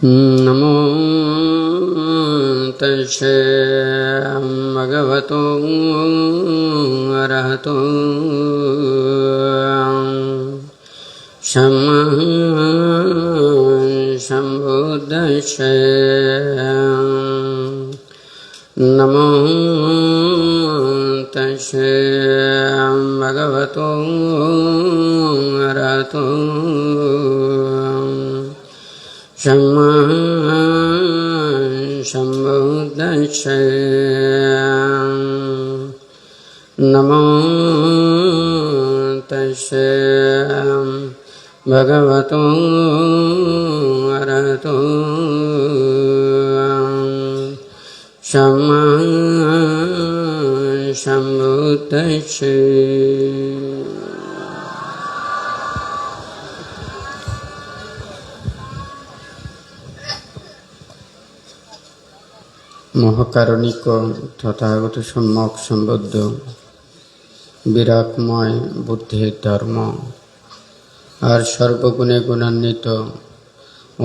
नमो तस्से भगवतो अरहतो सम्मा सम्बुद्धिस्से नमो तस्से भगवतो अरहतो सम्मा सम्बुद्धिस्से नमो तस्से भगवतो अरहतो सम्मा सम्बुद्धिस्से। মহাকারণিক তথাগত সম্যক সম্বদ্ধ বিরাটময় বুদ্ধের ধর্ম আর সর্বগুণে গুণান্বিত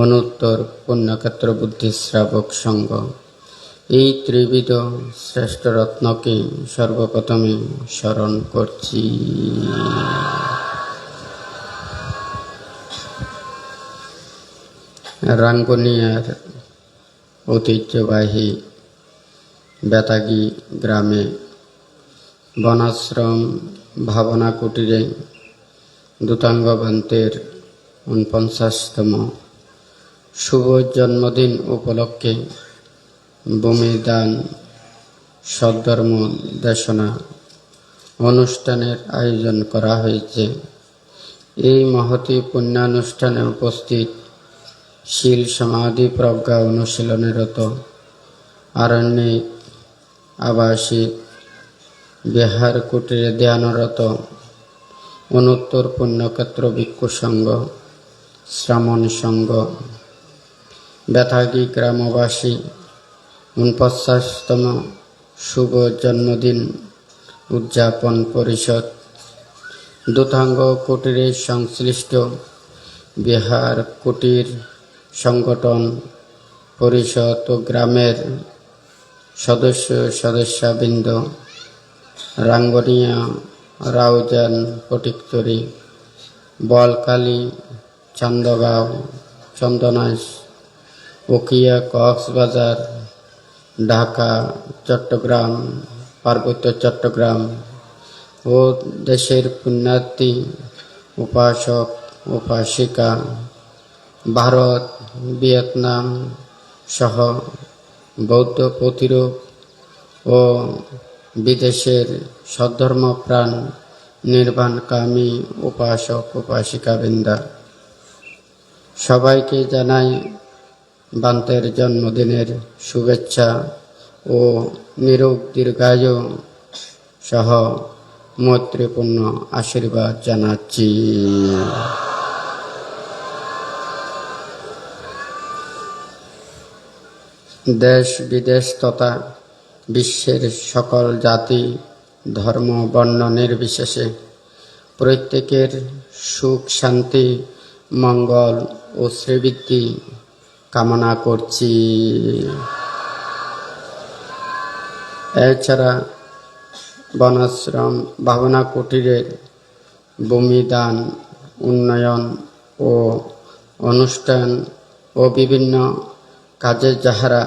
অনুত্তর পুণ্যক্ষেত্র বুদ্ধি শ্রাবক সঙ্গ, এই ত্রিবিধ শ্রেষ্ঠ রত্নকে সর্বপ্রথমে স্মরণ করছি। রাঙ্গুনিয়ার ঐতিহ্যবাহী বেতাগী গ্রামে বনাশ্রম ভাবনা কুটিরে দূতাঙ্গ ভান্তের ৪৯তম শুভ জন্মদিন উপলক্ষে ভূমিদান সদ্ধর্ম দেশনা অনুষ্ঠানের আয়োজন করা হয়েছে। এই মহতী পুণ্যানুষ্ঠানে উপস্থিত শীল সমাধি প্রজ্ঞা অনুশীলনেরত আরণ্যিক আবাসিক বিহার কুটিরে ধ্যানরত অনুত্তর পুণ্যক্ষেত্র ভিক্ষু সংঘ, শ্রামণ সংঘ, বেতাগী গ্রামবাসী ৪৯তম শুভ জন্মদিন উদযাপন পরিষদ, দূতাঙ্গ কুটিরের সংশ্লিষ্ট বিহার কুটির সংগঠন পরিষদ ও গ্রামের সদস্য সদস্যবৃন্দ, রাঙ্গুনিয়া, রাউজান, ফটিকছড়ি, বলখালী, চান্দগাঁও, চন্দনাইশ, উখিয়া, কক্সবাজার, ঢাকা, চট্টগ্রাম, পার্বত্য চট্টগ্রাম ও দেশের পুণ্যার্থী উপাসক উপাসিকা, ভারত, ভিয়েতনাম সহ বৌদ্ধ প্রতিরূপ ও বিদেশের সদ্ধর্মপ্রাণ নির্বাণকামী উপাসক উপাসিকাবৃন্দ, সবাইকে জানাই ভান্তের জন্মদিনের শুভেচ্ছা ও নিরোগ দীর্ঘায়ু সহ মৈত্রীপূর্ণ আশীর্বাদ জানাচ্ছি। দেশ বিদেশ তথা বিশ্বের সকল জাতি ধর্ম বর্ণ নির্বিশেষে প্রত্যেকের সুখ শান্তি মঙ্গল ও শ্রীবৃদ্ধি কামনা করছি। এছাড়া বনাশ্রম ভাবনা কুটিরের ভূমিদান উন্নয়ন ও অনুষ্ঠান ও বিভিন্ন কাজে যাহারা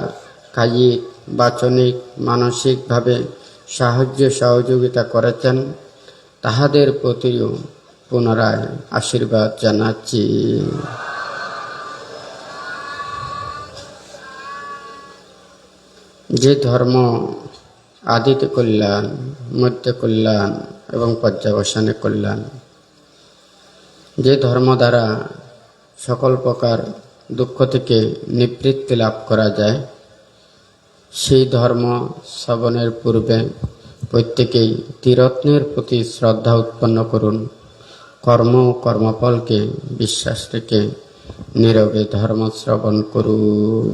কায়িক বাচনিক মানসিকভাবে সাহায্য সহযোগিতা করেছেন তাহাদের প্রতিও পুনরায় আশীর্বাদ জানাচ্ছি। যে ধর্ম আদিতে কল্যাণ, মধ্যে কল্যাণ এবং পর্যাবসানে কল্যাণ, যে ধর্ম দ্বারা সকল প্রকার দুঃখ থেকে নিবৃত্তি লাভ করা যায়, সেই ধর্ম শ্রবণের পূর্বে প্রত্যেকেই ত্রিরত্নের প্রতি শ্রদ্ধা উৎপন্ন করুন। কর্ম ও কর্মফলকে বিশ্বাস রেখে নীরবে ধর্ম শ্রবণ করুন।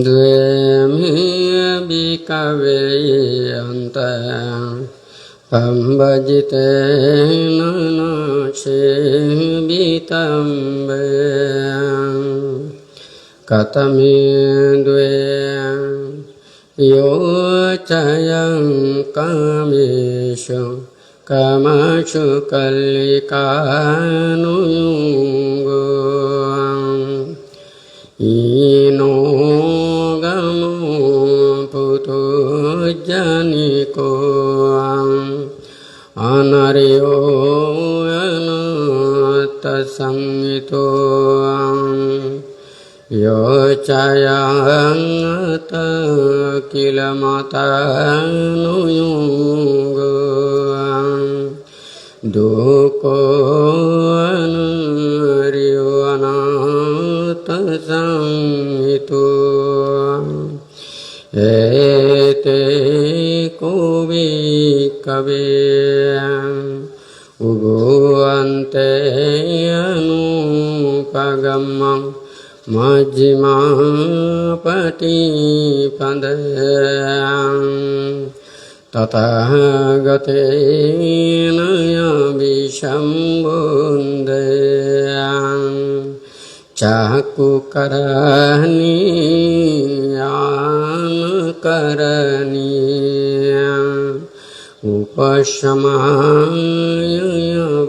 द्वे बिकवे अन्त Pambajitena nasevitambe katamindve yo chayang kamesho kamashu kalikanu ino gamo putu janiko anaryo anatasangito yo chayang takilamatanu duko anaryo anatasamito ete kubi kabe ubuante anupagamam majjima patipandayam Tathagateena yabishambundayam Cakukarani anakarani Upashamaya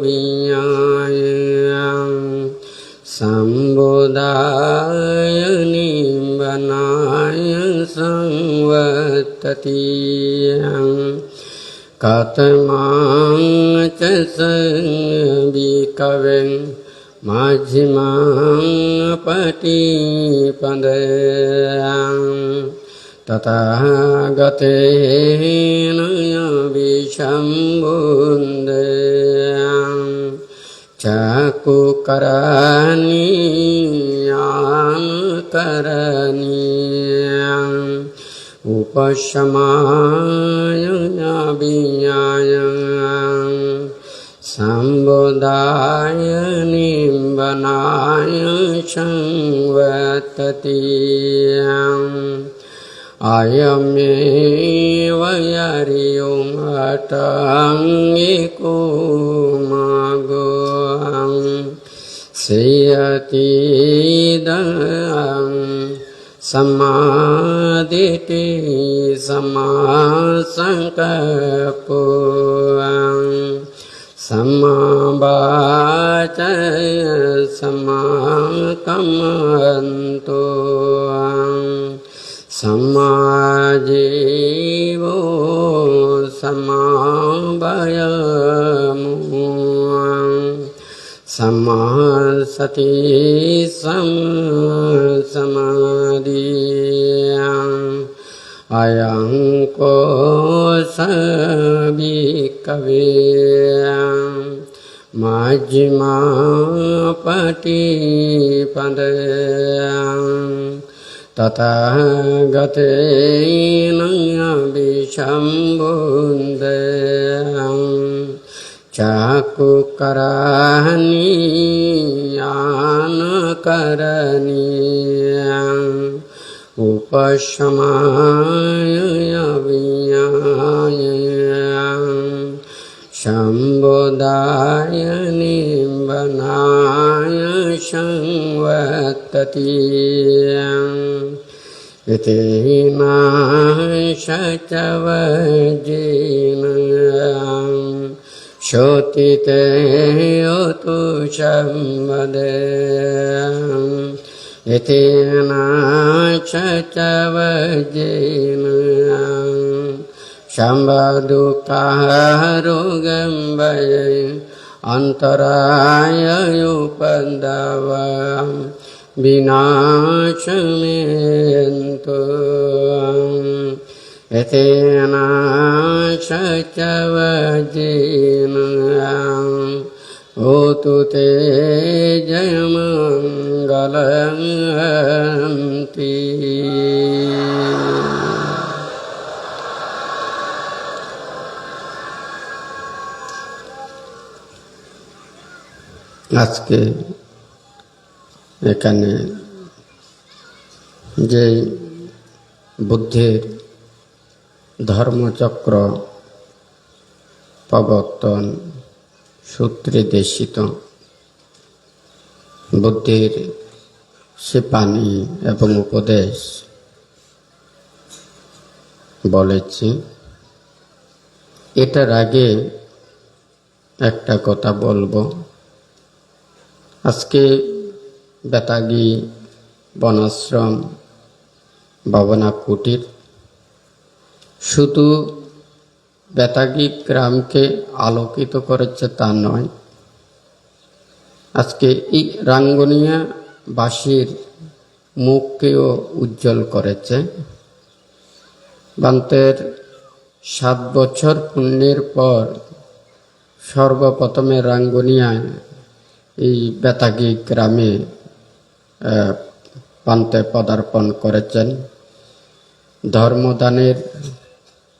vinyaya Sambodaya nimbanaya samvatati Katamang casang bikaveng Majjimang patipandayam Tathagateena yabishambundayam Cakukarani anakarani Upashamaya vinyaya Sambodaya nimbanaya samvatati Ayameva yariyum atangiko magoam Siyatidang samaditi samasangkapuang Samabacaya samakamantuang Samajivo samabayamuang Samasati samadiyang Ayang ko sabikaviyang Majjima patipandayang Tathagateena yabishambundayang Cakukarani anakarani Upashamaya vinyaya Sambodaya nimbanaya samvatati Itina sacavajina Shotite yotu sambadayam Itina cacavajina Sambadukharugambaya Antaraya yupandavam Vinashamentu Etena Sacavajina Otu te jayamangalanti আজকে এখানে যে বুদ্ধের ধর্মচক্র প্রবর্তন সূত্রে দেশিত বুদ্ধির সে বাণী এবং উপদেশ বলেছি। এটার আগে একটা কথা বলবো। আজকে বেতাগী বনাশ্রম ভাবনা কুটির শুধু বেতাগী গ্রামকে আলোকিত করেছে তা নয়, আজকে এই রাঙ্গুনিয়াবাসীর মুখকেও উজ্জ্বল করেছে। বান্তের 7 বছর পূর্ণের পর সর্বপ্রথমে রাঙ্গুনিয়ায় এই বেতাগী গ্রামে বান্তে পদার্পণ করেছেন ধর্মদানের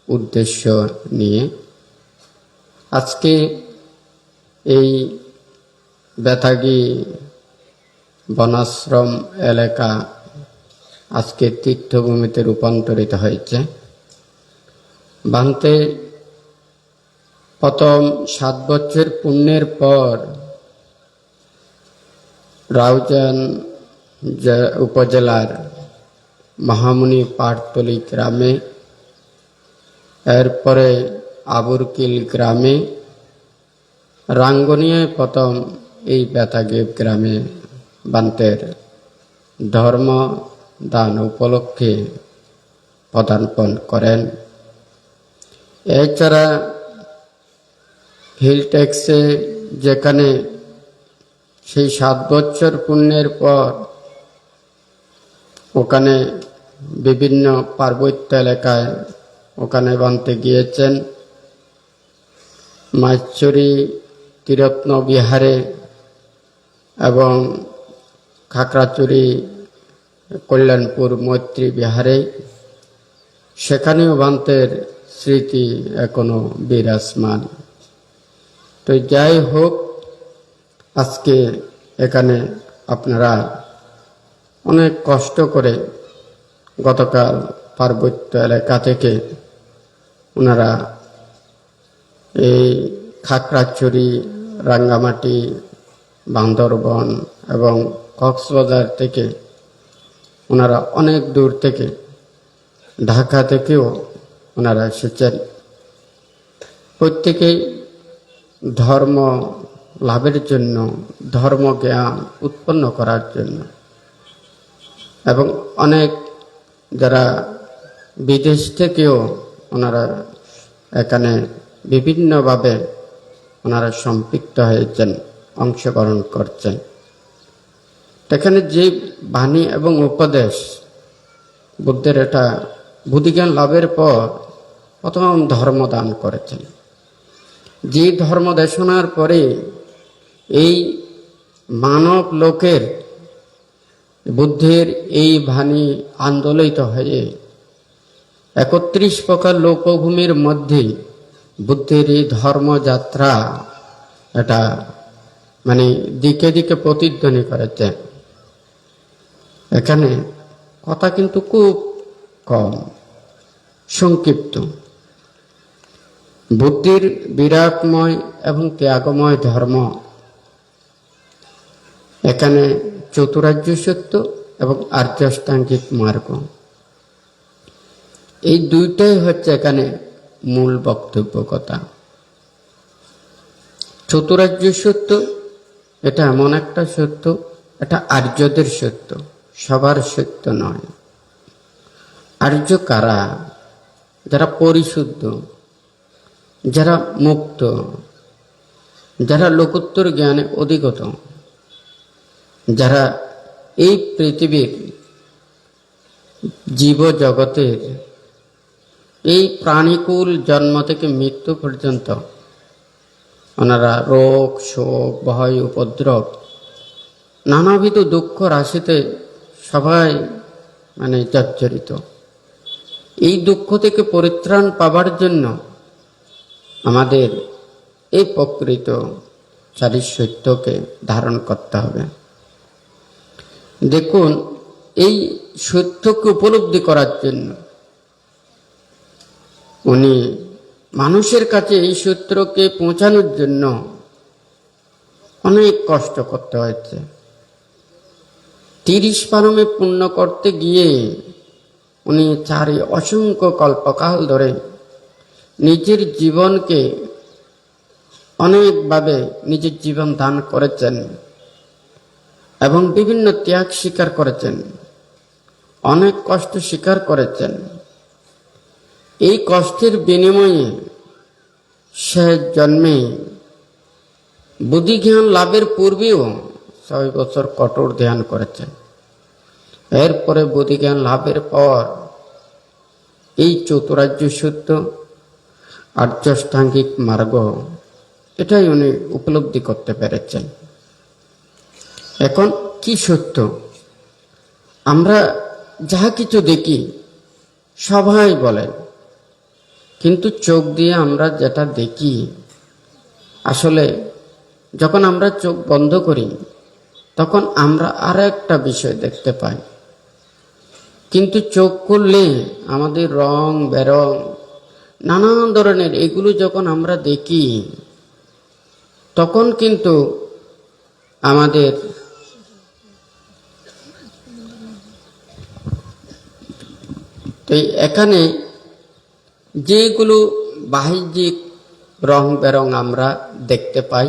উদ্দেশ্য নিয়ে। আজকে এই বেতাগী বনাশ্রম এলাকা আজকে তীর্থভূমিতে রূপান্তরিত হয়েছে। বান্তে প্রথম 7 বছর পূর্ণের পর রাউজান উপজেলার মহামুনি পাটতলী গ্রামে, এরপরে আবুরকিল গ্রামে, রাঙ্গুনিয়ায় প্রথম এই বেতাগী গ্রামে বান্তের ধর্ম দান উপলক্ষে পদার্পণ করেন। এছাড়া হিলটেক্সে যেখানে সেই 7 বছর পূর্ণের পর ওখানে বিভিন্ন পার্বত্য এলাকায় ওখানে বানতে গিয়েছেন। মাইচুরি ত্রিরত্ন বিহারে এবং খাগড়াছড়ি কল্যাণপুর মৈত্রী বিহারে, সেখানেও বান্তের স্মৃতি এখনো বিরাজমান। তো যাই হোক, আজকে এখানে আপনারা অনেক কষ্ট করে গতকাল পার্বত্য এলাকা থেকে ওনারা এই খাগড়াছড়ি, রাঙ্গামাটি, বান্দরবন এবং কক্সবাজার থেকে ওনারা অনেক দূর থেকে, ঢাকা থেকেও ওনারা এসেছেন। প্রত্যেকেই ধর্ম লাভের জন্য, ধর্ম জ্ঞান উৎপন্ন করার জন্য, এবং অনেক যারা বিদেশ থেকেও ওনারা এখানে বিভিন্নভাবে ওনারা সম্পৃক্ত হয়েছেন, অংশগ্রহণ করছেন। এখানে যে বাণী এবং উপদেশ বুদ্ধের, এটা বুদ্ধিজ্ঞান লাভের পর প্রথম ধর্ম দান করেছেন। যে ধর্ম দেশনার পরে এই মানব লোকের বুদ্ধের এই বাণী আন্দোলিত হয়ে 31 প্রকার লোকভূমির মধ্যে বুদ্ধের এই ধর্মযাত্রা এটা মানে দিকে দিকে প্রতিধ্বনি করেছে। এখানে কথা কিন্তু খুব কম, সংক্ষিপ্ত। বুদ্ধির বিরাটময় এবং ত্যাগময় ধর্ম, এখানে চতুরার্য সত্য এবং আর্যাষ্টাঙ্গিক মার্গ, এই দুইটাই হচ্ছে এখানে মূল বক্তব্য কথা। চতুরার্য সত্য এটা এমন একটা সত্য, এটা আর্যদের সত্য, সবার সত্য নয়। আর্য কারা? যারা পরিশুদ্ধ, যারা মুক্ত, যারা লোকোত্তর জ্ঞানে অধিগত, যারা এই পৃথিবীর জীব জগতের এই প্রাণীকুল জন্ম থেকে মৃত্যু পর্যন্ত ওনারা রোগ, শোক, ভয়, উপদ্রব, নানাবিধ দুঃখ রাশিতে সবাই জর্জরিত। এই দুঃখ থেকে পরিত্রাণ পাবার জন্য আমাদের এই প্রকৃত চারি সত্যকে ধারণ করতে হবে। দেখুন, এই সত্যকে উপলব্ধি করার জন্য উনি মানুষের কাছে এই সূত্রকে পৌঁছানোর জন্য অনেক কষ্ট করতে হয়েছে। 30 পারমে পূর্ণ করতে গিয়ে উনি অসংখ্য কল্পকাল ধরে নিজের জীবনকে অনেকভাবে নিজের জীবন দান করেছেন এবং বিভিন্ন ত্যাগ স্বীকার করেছেন, অনেক কষ্ট স্বীকার করেছেন। এই কষ্টের বিনিময়ে শেষ জন্মে বুদ্ধিজ্ঞান লাভের পূর্বেও 6 বছর কঠোর ধ্যান করেছেন। এরপরে বুদ্ধিজ্ঞান লাভের পর এই চতুরার্য সত্য, আর্যাষ্টাঙ্গিক মার্গ, এটাই উনি উপলব্ধি করতে পেরেছেন। এখন কি সত্য? আমরা যাহা কিছু দেখি সবাই বলেন, কিন্তু চোখ দিয়ে আমরা যেটা দেখি, আসলে যখন আমরা চোখ বন্ধ করি তখন আমরা আর একটা বিষয় দেখতে পাই। কিন্তু চোখ খুললে আমাদের রং বেরং নানান ধরনের এগুলো যখন আমরা দেখি, তখন কিন্তু আমাদের তো এখানে যেগুলো বাহ্যিক রং বেরং আমরা দেখতে পাই,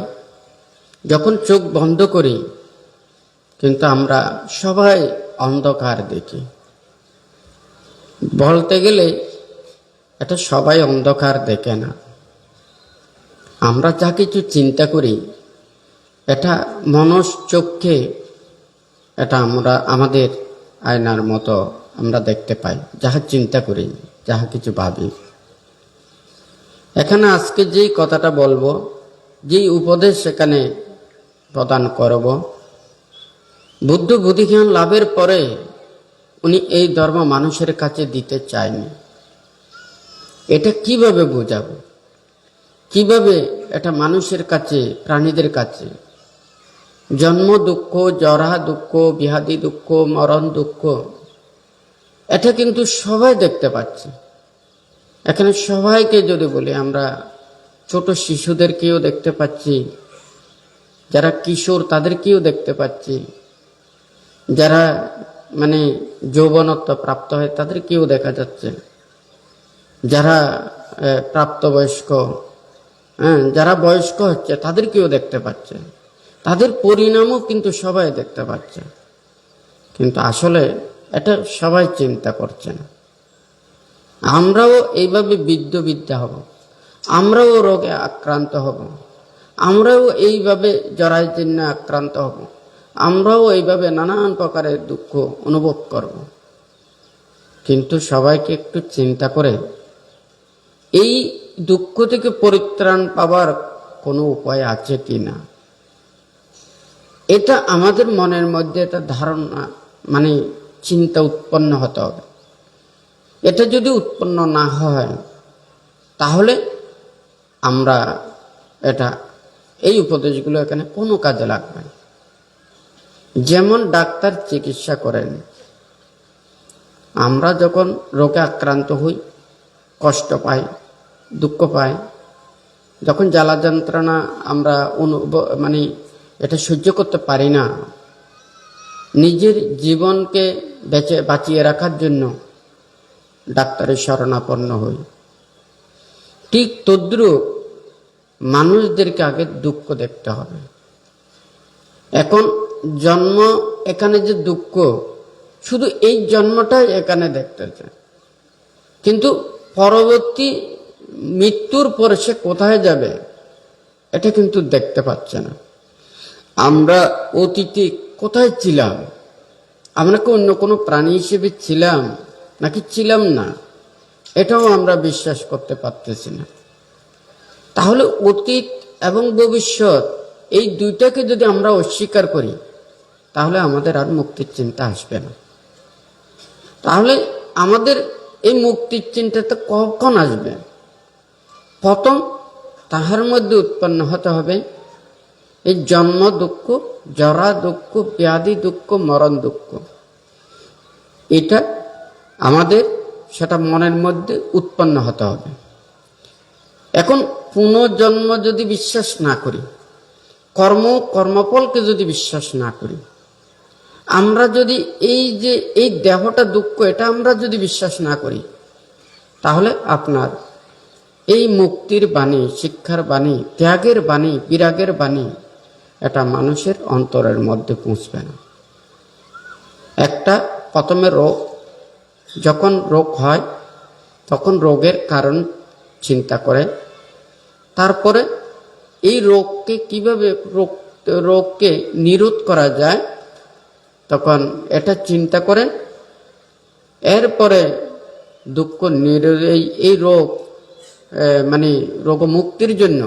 যখন চোখ বন্ধ করি কিন্তু আমরা সবাই অন্ধকার দেখি। বলতে গেলে এটা সবাই অন্ধকার দেখে না। আমরা যা কিছু চিন্তা করি এটা মনশ্চক্ষে, এটা আমরা আমাদের আয়নার মতো আমরা দেখতে পাই, যাহা চিন্তা করি, যাহা কিছু ভাবি। এখানে আজকে যেই কথাটা বলবো, যেই উপদেশ এখানে প্রদান করব, বুদ্ধ বুদ্ধিজ্ঞান লাভের পরে উনি এই ধর্ম মানুষের কাছে দিতে চায়নি। এটা কিভাবে বোঝাবো, কিভাবে এটা মানুষের কাছে, প্রাণীদের কাছে জন্ম দুঃখ, জরা দুঃখ, ব্যাধি দুঃখ, মরণ দুঃখ, এটা কিন্তু সবাই দেখতে পাচ্ছে। এখানে সবাইকে যদি বলি, আমরা ছোট শিশুদেরকেও দেখতে পাচ্ছি, যারা কিশোর তাদেরকেও দেখতে পাচ্ছি, যারা মানে যৌবনত্ব প্রাপ্ত হয় তাদেরকেও দেখা যাচ্ছে, যারা প্রাপ্তবয়স্ক, যারা বয়স্ক হচ্ছে তাদেরকেও দেখতে পাচ্ছে, তাদের পরিণামও কিন্তু সবাই দেখতে পাচ্ছে। কিন্তু আসলে এটা সবাই চিন্তা করছে না। আমরাও এইভাবে বিদ্যা হব, আমরাও রোগে আক্রান্ত হব, আমরাও এইভাবে জরায় জীর্ণে আক্রান্ত হব, আমরাও এইভাবে নানান প্রকারের দুঃখ অনুভব করব। কিন্তু সবাইকে একটু চিন্তা করে এই দুঃখ থেকে পরিত্রাণ পাবার কোনো উপায় আছে কি না, এটা আমাদের মনের মধ্যে একটা ধারণা, মানে চিন্তা উৎপন্ন হতে হবে। এটা যদি উৎপন্ন না হয় তাহলে আমরা এই উপদেশগুলো এখানে কোনো কাজে লাগবে না। যেমন ডাক্তার চিকিৎসা করেন, আমরা যখন রোগে আক্রান্ত হই, কষ্ট পাই, দুঃখ পাই, যখন জ্বালা যন্ত্রণা আমরা মানে এটা সহ্য করতে পারি না, নিজের জীবনকে বাঁচিয়ে রাখার জন্য ডাক্তারের শরণাপন্ন হই। ঠিক তদ্রূপ মানুষদেরকে আগে দুঃখ দেখতে হবে। এখন জন্ম, এখানে যে দুঃখ, শুধু এই জন্মটাই এখানে দেখতেছে, কিন্তু পরবর্তী মৃত্যুর পরে সে কোথায় যাবে এটা কিন্তু দেখতে পাচ্ছে না। আমরা অতীতে কোথায় ছিলাম, আমরা কি অন্য কোনো প্রাণী হিসেবে ছিলাম নাকি ছিলাম না, এটাও আমরা বিশ্বাস করতে পারতেছি না। তাহলে অতীত এবং ভবিষ্যৎ এই দুইটাকে যদি আমরা অস্বীকার করি তাহলে আমাদের আর মুক্তির চিন্তা আসবে না। তাহলে আমাদের এই মুক্তির চিন্তাটা কখন আসবে? প্রথম তাহার মধ্যে উৎপন্ন হতে হবে এই জন্ম দুঃখ, জরা দুঃখ, ব্যাধি দুঃখ, মরণ দুঃখ। এটা আমাদের সেটা মনের মধ্যে উৎপন্ন হতে হবে। এখন পুনর্জন্ম যদি বিশ্বাস না করি, কর্মফলকে যদি বিশ্বাস না করি, আমরা যদি এই যে এই দেহটা দুঃখ, এটা আমরা যদি বিশ্বাস না করি, তাহলে আপনার এই মুক্তির বাণী, শিক্ষার বাণী, ত্যাগের বাণী, বিরাগের বাণী এটা মানুষের অন্তরের মধ্যে পৌঁছবে না। একটা প্রথমে রোগ, যখন রোগ হয় তখন রোগের কারণ চিন্তা করে, তারপরে এই রোগকে কিভাবে রোগকে নিরোধ করা যায় তখন এটা চিন্তা করেন। এরপরে দুঃখ নিরোধ, এই রোগ মানে রোগমুক্তির জন্য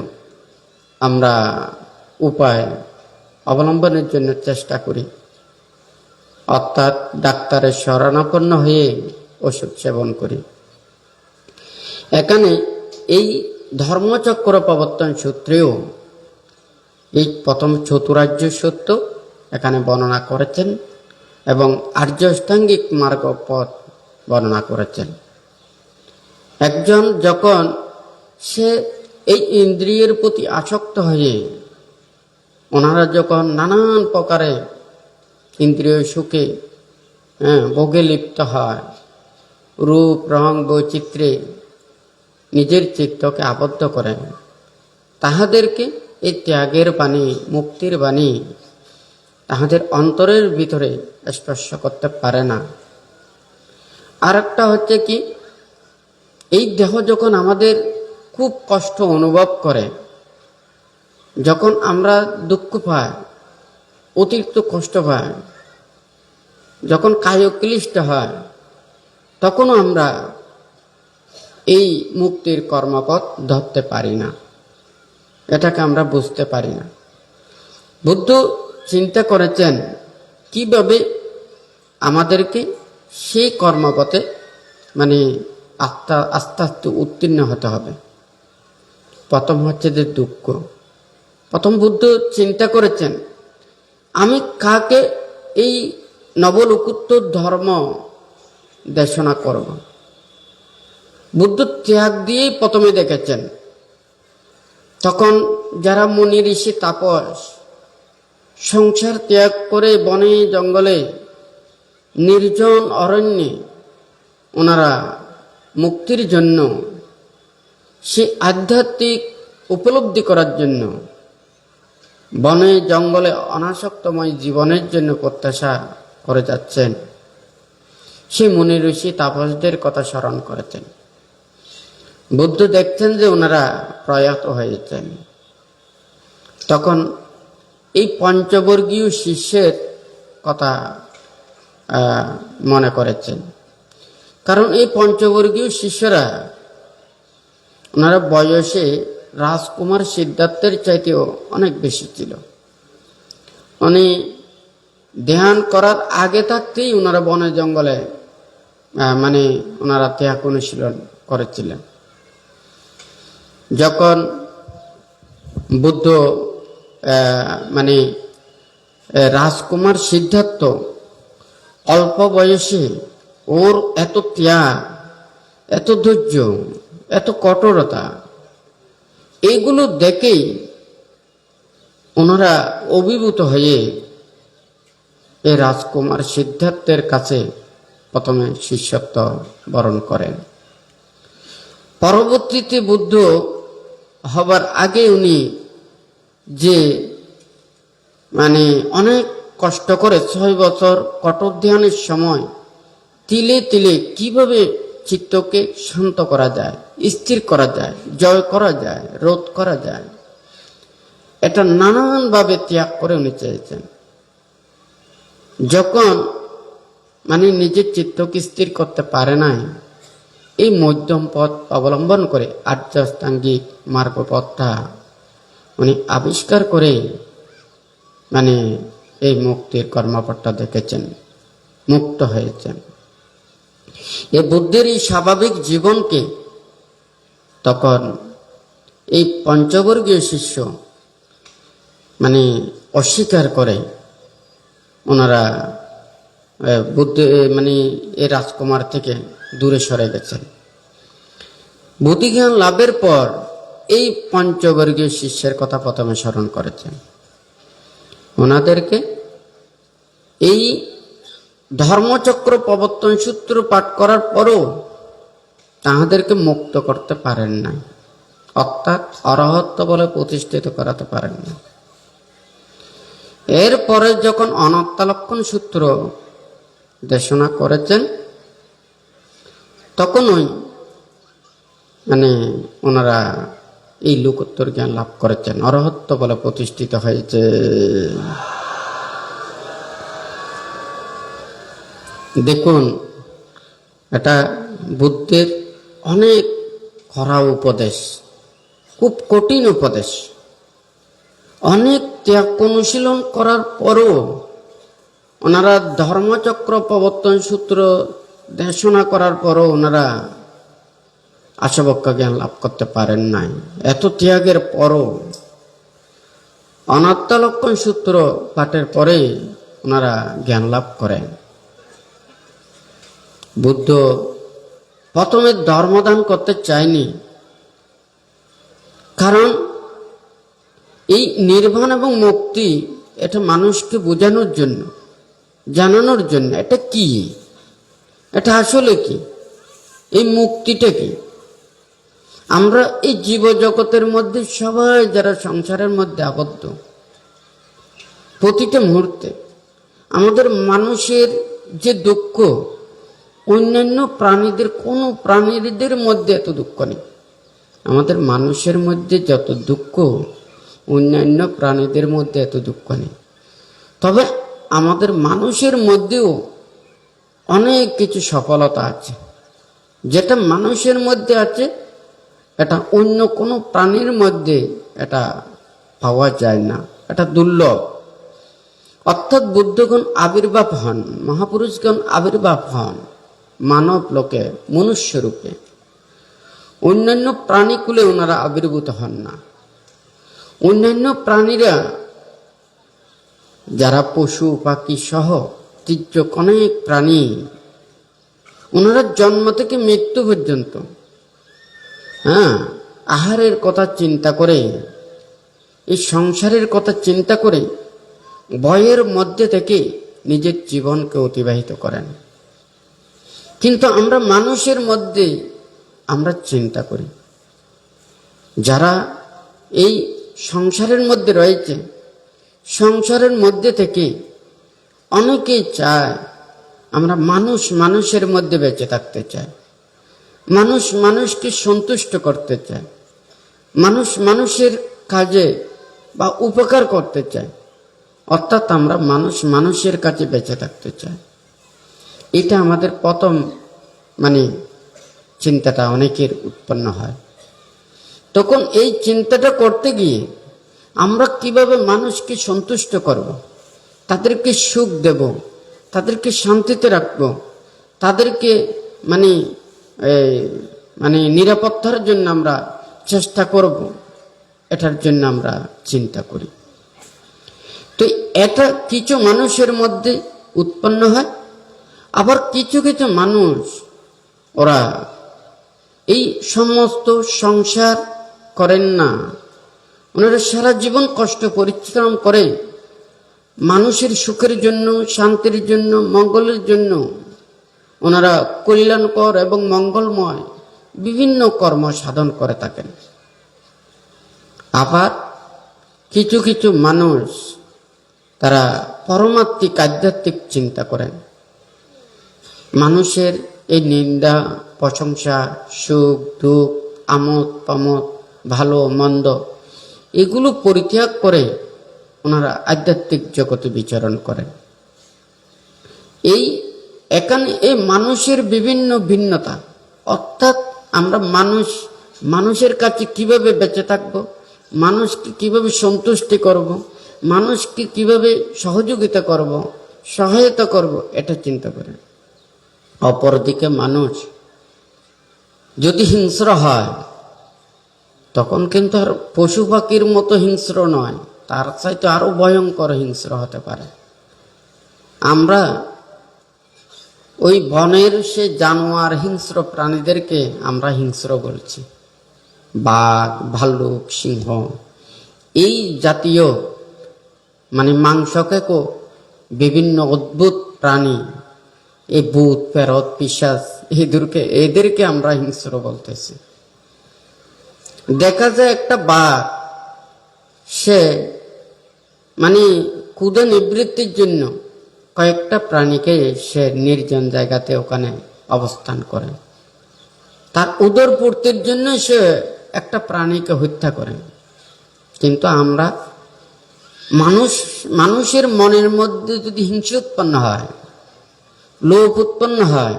আমরা উপায় অবলম্বনের জন্য চেষ্টা করি, অর্থাৎ ডাক্তারের শরণাপন্ন হয়ে ওষুধ সেবন করি। এখানে এই ধর্মচক্র প্রবর্তন সূত্রেও এই প্রথম চতুরার্য সত্য এখানে বর্ণনা করেছেন এবং আর্য অষ্টাঙ্গিক মার্গ পথ বর্ণনা করেছেন। একজন যখন সে এই ইন্দ্রিয়ের প্রতি আসক্ত হয়ে, ওনারা যখন নানান প্রকারে ইন্দ্রিয় সুখে ভোগে লিপ্ত হয়, রূপ রং বৈচিত্র্যে নিজের চিত্তকে আবদ্ধ করেন, তাহাদেরকে এই ত্যাগের বাণী, মুক্তির বাণী তাহাদের অন্তরের ভিতরে স্পর্শ করতে পারে না। আর একটা হচ্ছে কি, এই দেহ যখন আমাদের খুব কষ্ট অনুভব করে, যখন আমরা দুঃখ পাই, অতিরিক্ত কষ্ট পাই, যখন কায়ক্লিষ্ট হয়, তখনও আমরা এই মুক্তির কর্মপথ ধরতে পারি না, এটাকে আমরা বুঝতে পারি না। বুদ্ধ চিন্তা করেছেন কিভাবে আমাদেরকে সেই কর্মপথে মানে আস্তে আস্তে উত্তীর্ণ হতে হবে। প্রথম হচ্ছে যে দুঃখ। প্রথম বুদ্ধ চিন্তা করেছেন আমি কাকে এই নবলোকোত্তর ধর্ম দেশনা করব। বুদ্ধ ত্যাগ দিয়েই প্রথমে দেখেছেন। তখন যারা মুনি ঋষি তাপস সংসার ত্যাগ করে বনে জঙ্গলে নির্জন অরণ্যে ওনারা মুক্তির জন্য, সে আধ্যাত্মিক উপলব্ধি করার জন্য বনে জঙ্গলে অনাসক্তময় জীবনের জন্য প্রত্যাশা করে যাচ্ছেন, সে মুনি ঋষি তাপসদের কথা স্মরণ করেছেন। বুদ্ধ দেখছেন যে ওনারা প্রয়াত হয়েছেন। তখন এই পঞ্চবর্গীয় শিষ্যের কথা মনে করেছেন, কারণ এই পঞ্চবর্গীয় শিষ্যরা ওনারা বয়সে রাজকুমার সিদ্ধার্থের চাইতেও অনেক বেশি ছিল। উনি ধ্যান করার আগে থাকতেই ওনারা বনে জঙ্গলে মানে ওনারা ত্যাগ অনুশীলন করেছিলেন। যখন বুদ্ধ মানে রাজকুমার সিদ্ধার্থ অল্প বয়সে ওর এত ত্যাগ, এত ধৈর্য, এত কঠোরতা, এইগুলো দেখেই ওনারা অভিভূত হয়ে এই রাজকুমার সিদ্ধার্থের কাছে প্রথমে শিষ্যত্ব বরণ করেন। পরবর্তীতে বুদ্ধ হবার আগে উনি যে মানে অনেক কষ্ট করে 6 বছর কঠোর ধ্যানের সময় তিলে তিলে কিভাবে চিত্তকে শান্ত করা যায়, স্থির করা যায়, জয় করা যায়, রোধ করা যায়, এটা নানানভাবে ত্যাগ করে উনি চেয়েছেন। যখন মানে নিজের চিত্তকে স্থির করতে পারে নাই, এই মধ্যম পথ অবলম্বন করে আর্য অষ্টাঙ্গিক মার্গপথটা উনি আবিষ্কার করে মানে এই মুক্তির কর্মপথটা দেখেছেন, মুক্ত হয়েছেন। এই বুদ্ধের এই স্বাভাবিক জীবনকে তখন এই পঞ্চবর্গীয় শিষ্য মানে অস্বীকার করে ওনারা বুদ্ধ মানে এই রাজকুমার থেকে দূরে সরে গেছেন। বুদ্ধিজ্ঞান লাভের পর এই পঞ্চবর্গীয় শিষ্যের কথা প্রথমে স্মরণ করেছেন। ওনাদেরকে এই ধর্মচক্র প্রবর্তন সূত্র পাঠ করার পরও তাহাদেরকে মুক্ত করতে পারেন নাই, অর্থাৎ অরহত্ব বলে প্রতিষ্ঠিত করাতে পারেন না। এরপরে যখন অনত্যালক্ষণ সূত্র দেশনা করেছেন, তখন ওই ওনারা এই লোকোত্তর জ্ঞান লাভ করেছেন, অরহত্ব বলে প্রতিষ্ঠিত হয়েছে। দেখুন, এটা বুদ্ধের অনেক কড়া উপদেশ, খুব কঠিন উপদেশ। অনেক ত্যাগ অনুশীলন করার পরও ওনারা ধর্মচক্র প্রবর্তন সূত্র দেশনা করার পরও ওনারা আশাবক্কা জ্ঞান লাভ করতে পারেন নাই। এত ত্যাগের পরও অনত্যালক্ষণ সূত্র পাঠের পরে ওনারা জ্ঞান লাভ করেন। বুদ্ধ প্রথমে ধর্মদান করতে চায়নি, কারণ এই নির্বাণ এবং মুক্তি এটা মানুষকে বোঝানোর জন্য, জানানোর জন্য। এটা কি, এটা আসলে কি, এই মুক্তিটা কি? আমরা এই জীবজগতের মধ্যে সবাই যারা সংসারের মধ্যে আবদ্ধ, প্রতিটা মুহূর্তে আমাদের মানুষের যে দুঃখ, অন্যান্য প্রাণীদের, কোনো প্রাণীদের মধ্যে এত দুঃখ নেই। আমাদের মানুষের মধ্যে যত দুঃখ, অন্যান্য প্রাণীদের মধ্যে এত দুঃখ নেই। তবে আমাদের মানুষের মধ্যেও অনেক কিছু সফলতা আছে, যেটা মানুষের মধ্যে আছে এটা অন্য কোনো প্রাণীর মধ্যে এটা পাওয়া যায় না, এটা দুর্লভ। অর্থাৎ বুদ্ধগণ আবির্ভাব হন, মহাপুরুষগণ আবির্ভাব হন মানব লোকে, মনুষ্য রূপে। অন্যান্য প্রাণীকুলে ওনারা আবির্ভূত হন না। অন্যান্য প্রাণীরা যারা পশু পাখি সহ তির্যক অনেক প্রাণী, ওনারা জন্ম থেকে মৃত্যু পর্যন্ত আহারের কথা চিন্তা করে, এই সংসারের কথা চিন্তা করে ভয়ের মধ্যে থেকে নিজের জীবনকে অতিবাহিত করেন। কিন্তু আমরা মানুষের মধ্যে আমরা চিন্তা করি, যারা এই সংসারের মধ্যে রয়েছে, সংসারের মধ্যে থেকে অনেকেই চায় আমরা মানুষের মধ্যে বেঁচে থাকতে চাই, মানুষকে সন্তুষ্ট করতে চায়, মানুষের কাজে বা উপকার করতে চায়। অর্থাৎ আমরা মানুষের কাছে বেঁচে থাকতে চাই। এটা আমাদের প্রথম চিন্তাটা অনেকের উৎপন্ন হয়। তখন এই চিন্তাটা করতে গিয়ে আমরা কিভাবে মানুষকে সন্তুষ্ট করব, তাদেরকে সুখ দেব, তাদেরকে শান্তিতে রাখব, তাদেরকে নিরাপত্তার জন্য আমরা চেষ্টা করব, এটার জন্য আমরা চিন্তা করি। তো এটা কিছু মানুষের মধ্যে উৎপন্ন হয়। আবার কিছু কিছু মানুষ ওরা এই সমস্ত সংসার করেন না, ওনারা সারা জীবন কষ্ট পরিশ্রম করে মানুষের সুখের জন্য, শান্তির জন্য, মঙ্গলের জন্য ওনারা কল্যাণকর এবং মঙ্গলময় বিভিন্ন কর্ম সাধন করে থাকেন। আবার কিছু কিছু মানুষ তারা পরমাত্মিক আধ্যাত্মিক চিন্তা করেন। মানুষের এই নিন্দা, প্রশংসা, সুখ দুঃখ, আমোদ প্রমোদ, ভালো মন্দ এগুলো পরিত্যাগ করে ওনারা আধ্যাত্মিক জগতে বিচরণ করেন। এখানে এই মানুষের বিভিন্ন ভিন্নতা, অর্থাৎ আমরা মানুষের কাছে কিভাবে বেঁচে থাকব, মানুষকে কিভাবে সন্তুষ্টি করব, মানুষকে কিভাবে সহযোগিতা করব, সহায়তা করব, এটা চিন্তা করেন। অপরদিকে মানুষ যদি হিংস্র হয়, তখন কিন্তু আর পশু পাখির মতো হিংস্র নয়, তার চাইতে আরো ভয়ঙ্কর হিংস্র হতে পারে। আমরা ওই বনের সে জানোয়ার হিংস্র প্রাণীদেরকে আমরা হিংস্র বলছি, বাঘ, ভাল্লুক, সিংহ, এই জাতীয় মানে মাংসকেও বিভিন্ন অদ্ভুত প্রাণী, এই ভূত, পেরত, পিশাচ, এদেরকে আমরা হিংস্র বলতেছি। দেখা যায় একটা বাঘ সে মানে ক্ষুধা নিবৃত্তির জন্য কয়েকটা প্রাণীকে সে নির্জন জায়গাতে ওখানে অবস্থান করে, তার উদর পূর্তির জন্য সে একটা প্রাণীকে হত্যা করে। কিন্তু আমরা মানুষের মনের মধ্যে যদি হিংসা উৎপন্ন হয়, লোভ উৎপন্ন হয়,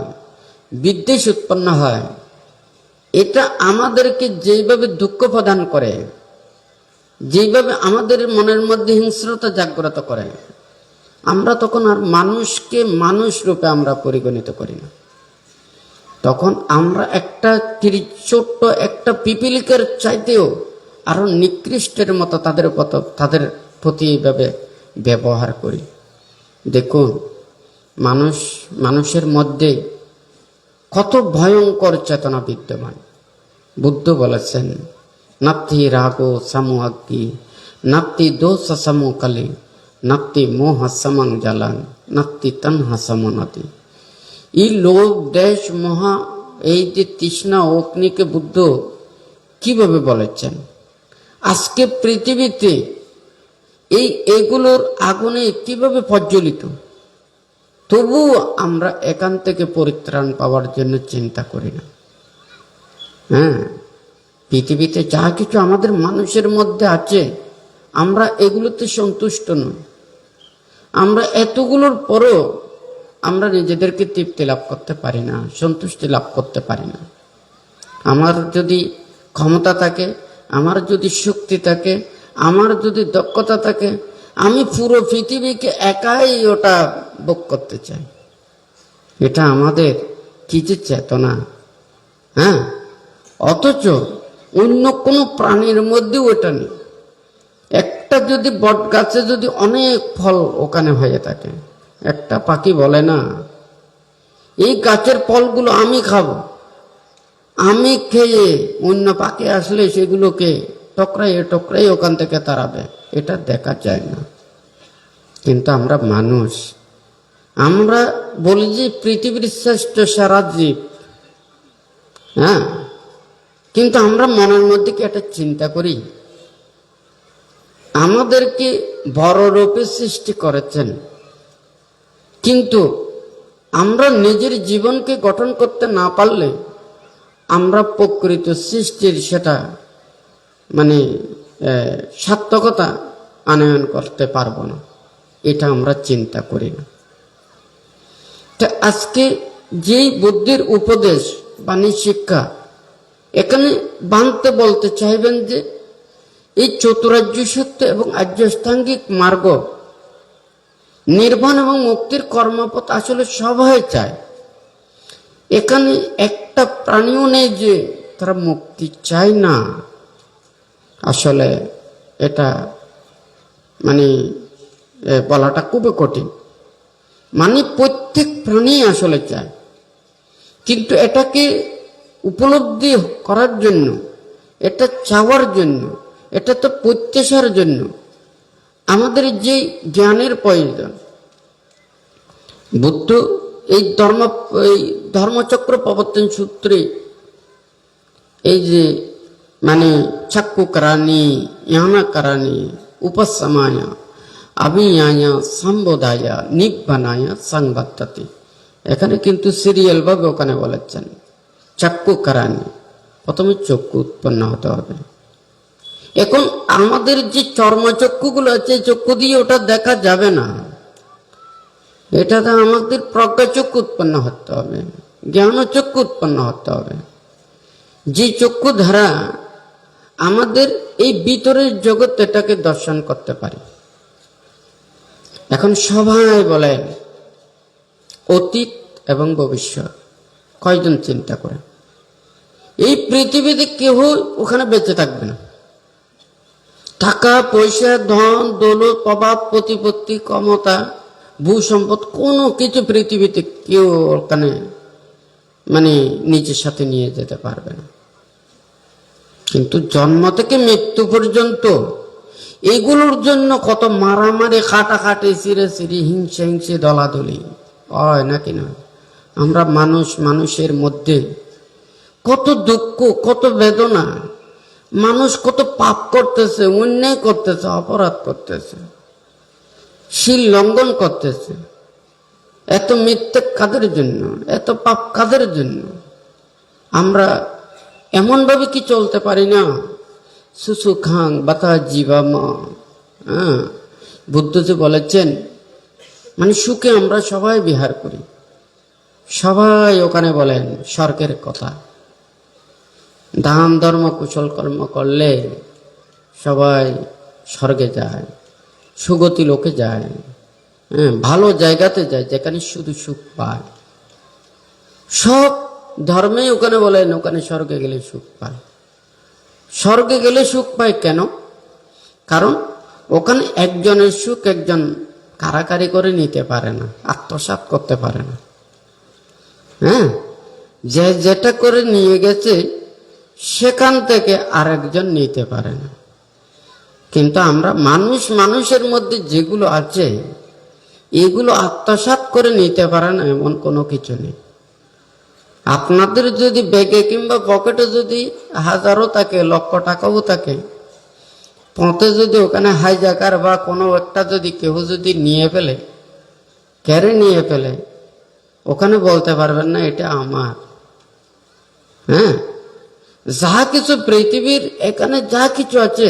বিদ্বেষ উৎপন্ন হয়, এটা আমাদেরকে যেভাবে দুঃখ প্রদান করে, যেভাবে আমাদের মনের মধ্যে হিংস্রতা জাগ্রত করে, আমরা তখন আর মানুষকে মানুষ রূপে আমরা পরিগণিত করি না। তখন আমরা একটা ছোট্ট একটা পিপিলিকার চাইতেও আরো নিকৃষ্টের মতো তাদের প্রতি এইভাবে ব্যবহার করি। দেখুন, মানুষের মধ্যে কত ভয়ঙ্কর চেতনা বিদ্যমান। বুদ্ধ বলেছেন, নাত্তি রাগো সামু আগ্গি, নাত্তি দোষ সামু কালি, নাত্তি মোহ সামাং জালাং, নাত্তি তন্হা সমনতি। এই লোভ, দেশ, মহা, এই যে তৃষ্ণা, অগ্নিকে বুদ্ধ কিভাবে বলেছেন? আজকে পৃথিবীতে এগুলোর আগুনে কিভাবে প্রজ্বলিত, তবু আমরা এখান থেকে পরিত্রাণ পাওয়ার জন্য চিন্তা করি না। পৃথিবীতে যা কিছু আমাদের মানুষের মধ্যে আছে, আমরা এগুলোতে সন্তুষ্ট নই। আমরা এতগুলোর পরও আমরা নিজেদেরকে তৃপ্তি লাভ করতে পারি না, সন্তুষ্টি লাভ করতে পারি না। আমার যদি ক্ষমতা থাকে, আমার যদি শক্তি থাকে, আমার যদি দক্ষতা থাকে, আমি পুরো পৃথিবীকে একাই ওটা ভোগ করতে চাই। এটা আমাদের কি যে চেতনা! অথচ অন্য কোনো প্রাণীর মধ্যেও ওটা নেই। একটা যদি বট গাছে যদি অনেক ফল ওখানে হয়ে থাকে, একটা পাখি বলে না, এই গাছের ফলগুলো আমি খাবো, আমি খেয়ে অন্য পাখি আসলে সেগুলোকে টকরাই ওখান থেকে তাড়াবে। এটা দেখা যায় না। কিন্তু আমরা মানুষ, আমরা বলি যে পৃথিবীর শ্রেষ্ঠ সেরা জীব, কিন্তু আমরা মনের মধ্যে কি একটা চিন্তা করি? আমাদেরকে বড় রূপে সৃষ্টি করেছেন, কিন্তু আমরা নিজের জীবনকে গঠন করতে না পারলে আমরা প্রকৃত সৃষ্টির সেটা মানে সার্থকতা আনয়ন করতে পারবো না। এটা আমরা চিন্তা করি না। তা আজকে যেই বুদ্ধির উপদেশ বাণী শিক্ষা এখানে বানতে বলতে চাইবেন যে এই চতুরার্য সত্য এবং আর্যষ্টাঙ্গিক মার্গ, নির্বাণ এবং মুক্তির কর্মপথ আসলে সবাই চায়। এখানে একটা প্রাণীও নেই যে তারা মুক্তি চায় না। আসলে এটা মানে বলাটা খুবই কঠিন। মানে প্রত্যেক প্রাণী আসলে চায়, কিন্তু এটাকে উপলব্ধি করার জন্য, এটা চাওয়ার জন্য, এটা তো প্রত্যাশার জন্য আমাদের যে জ্ঞানের প্রয়োজন। বুদ্ধ এই ধর্মচক্র প্রবর্তন সূত্রে এই যে মানে চাক্ষু কারানি, ইয়ানা কারানি, উপসমায়া, আবিয়ায়া, সম্বোধায়া, নিব্বানায়া, সংবাত্তাতি, এখানে কিন্তু সিরিয়াল ভাবে ওখানে বলেছেন চাক্ষু কারানি, প্রথমে চক্ষু উৎপন্ন হতে হবে। এখন আমাদের যে চর্মচক্ষুগুলো আছে, চক্ষু দিয়ে ওটা দেখা যাবে না। এটাতে আমাদের প্রজ্ঞা চক্ষু উৎপন্ন হতে হবে, জ্ঞান চক্ষু উৎপন্ন হতে হবে, যে চক্ষু দ্বারা আমাদের এই ভিতরের জগৎ এটাকে দর্শন করতে পারে। এখন সবাই বলেন অতীত এবং ভবিষ্যৎ, কয়জন চিন্তা করে? এই পৃথিবীতে কেউ ওখানে বেঁচে থাকবে না। টাকা পয়সা, ধন দৌলত, প্রভাব, প্রতিপত্তি, ক্ষমতা, ভূ সম্পদ, কোনো কিছু পৃথিবীতে কেউ ওখানে মানে নিজের সাথে নিয়ে যেতে পারবে না। কিন্তু জন্ম থেকে মৃত্যু পর্যন্ত এগুলোর জন্য কত মারামারি, কাটাকাটি, চিরে হিংসে হিংসে, দলাদলি হয় নাকি না? আমরা মানুষের মধ্যে কত দুঃখ, কত বেদনা, মানুষ কত পাপ করতেছে, অন্যায় করতেছে, অপরাধ করতেছে, শীল লঙ্ঘন করতেছে। এত মিথ্যে কাদের জন্য? এত পাপ কাদের জন্য? আমরা এমন ভাবে কি চলতে পারি না? সুসু খাং বাতা জীবাম। হ্যাঁ, বুদ্ধজি বলেছেন, মানে সুখে আমরা সবাই বিহার করি, সবাই ওখানে বলেন স্বর্গের কথা। দান ধর্ম কুশল কর্ম করলে সবাই স্বর্গে যায়, সুগতি লোকে যায়, হ্যাঁ, ভালো জায়গাতে যায় যেখানে শুধু সুখ পায়। সব ধর্মে ওখানে বলেন ওখানে স্বর্গে গেলে সুখ পায়। স্বর্গে গেলে সুখ পায় কেন? কারণ ওখানে একজনের সুখ একজন কারাকারি করে নিতে পারে না, আত্মসাৎ করতে পারে না। হ্যাঁ, যে যেটা করে নিয়ে গেছে সেখান থেকে আরেকজন নিতে পারে না। কিন্তু আমরা মানুষের মধ্যে যেগুলো আছে এগুলো আত্মসাৎ করে নিতে পারে না এমন কোনো কিছু নেই। আপনাদের যদি ব্যাগে কিংবা পকেটে যদি হাজারও থাকে, লক্ষ টাকাও থাকে, পথে যদি ওখানে হাইজাকার বা কোনো একটা যদি কেউ যদি নিয়ে ফেলে, কেড়ে নিয়ে ফেলে, ওখানে বলতে পারবেন না এটা আমার। হ্যাঁ, যা কিছু পৃথিবীর এখানে যা কিছু আছে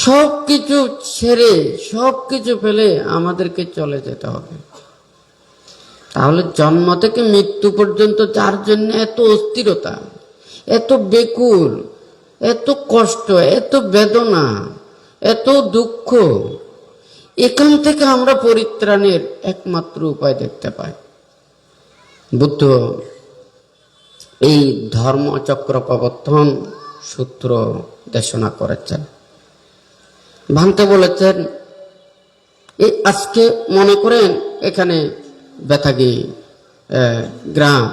সব কিছু ছেড়ে, সব কিছু ফেলে আমাদেরকে চলে যেতে হবে। তাহলে জন্ম থেকে মৃত্যু পর্যন্ত যার জন্য এত অস্থিরতা, এত বেকুল, এত কষ্ট, এত বেদনা, এত দুঃখ, এখান থেকে আমরা পরিত্রাণের একমাত্র উপায় দেখতে পাই। বুদ্ধ এই ধর্মচক্র প্রবর্তন সূত্র দেশনা করেছেন। ভাঙতে বলেছেন, এই আজকে মনে করেন এখানে বেতাগি গ্রাম,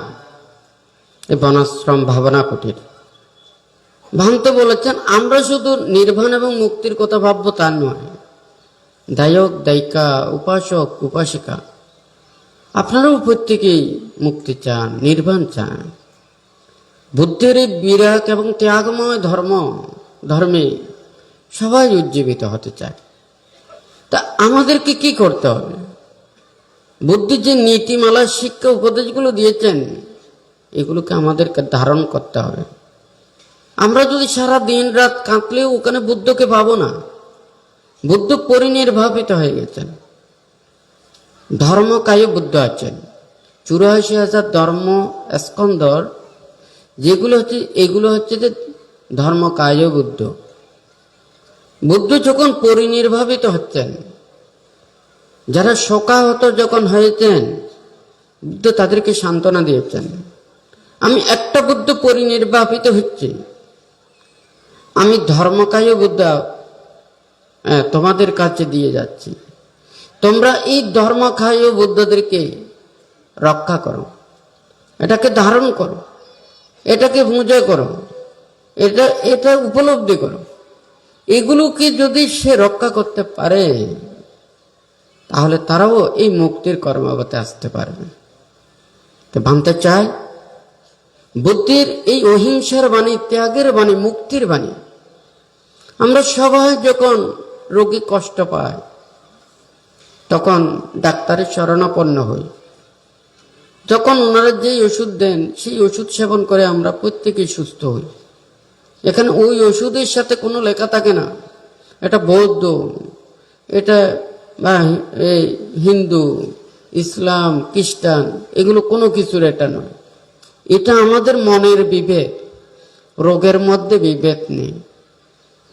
এই বনাশ্রম ভাবনা কুটির। ভাঙতে বলেছেন আমরা শুধু নির্বাণ এবং মুক্তির কথা ভাববো তা নয়। দায়ক দায়িকা, উপাসক উপাসিকা, আপনারাও প্রত্যেকেই মুক্তি চান, নির্বাণ চান। বুদ্ধের এই বিরাগ এবং ত্যাগময় ধর্মে সবাই উজ্জীবিত হতে চায়। তা আমাদেরকে কি করতে হবে? বুদ্ধের যে নীতিমালা, শিক্ষা, উপদেশগুলো দিয়েছেন এগুলোকে আমাদেরকে ধারণ করতে হবে। আমরা যদি সারা দিন রাত কাঁদলেও ওখানে বুদ্ধকে পাবো না। বুদ্ধ পরিনির্বাপিত হয়ে গেছেন। ধর্মকায় বুদ্ধ আছেন, 84,000 ধর্ম স্কন্ধর যেগুলো হচ্ছে, এগুলো হচ্ছে যে ধর্মকায় বুদ্ধ। বুদ্ধ যখন পরিনির্বাপিত হচ্ছেন, যারা শোকাহত যখন হয়েছেন, বুদ্ধ তাদেরকে সান্ত্বনা দিয়েছেন, আমি একটা বুদ্ধ পরিনির্বাপিত হচ্ছি, আমি ধর্মকায় বুদ্ধ তোমাদের কাছে দিয়ে যাচ্ছি, তোমরা এই ধর্মকায় বুদ্ধদেরকে রক্ষা করো, এটাকে ধারণ করো, এটাকে পূজা করো, এটা উপলব্ধি করো। এগুলোকে যদি সে রক্ষা করতে পারে তাহলে তারাও এই মুক্তির কর্মগতে আসতে পারবে। তো ভাবতে চাই বুদ্ধির এই অহিংসার বাণী, ত্যাগের বাণী, মুক্তির বাণী আমরা সবাই যখন রোগী কষ্ট পায় তখন ডাক্তারের শরণাপন্ন হই। যখন ওনারা যেই ওষুধ দেন সেই ওষুধ সেবন করে আমরা প্রত্যেকেই সুস্থ হই। এখানে ওই ওষুধের সাথে কোনো লেখা থাকে না এটা বৌদ্ধ, এটা বা হিন্দু, ইসলাম, খ্রিস্টান, এগুলো কোনো কিছুর এটা নয়। এটা আমাদের মনের বিভেদ। রোগের মধ্যে বিভেদ নেই।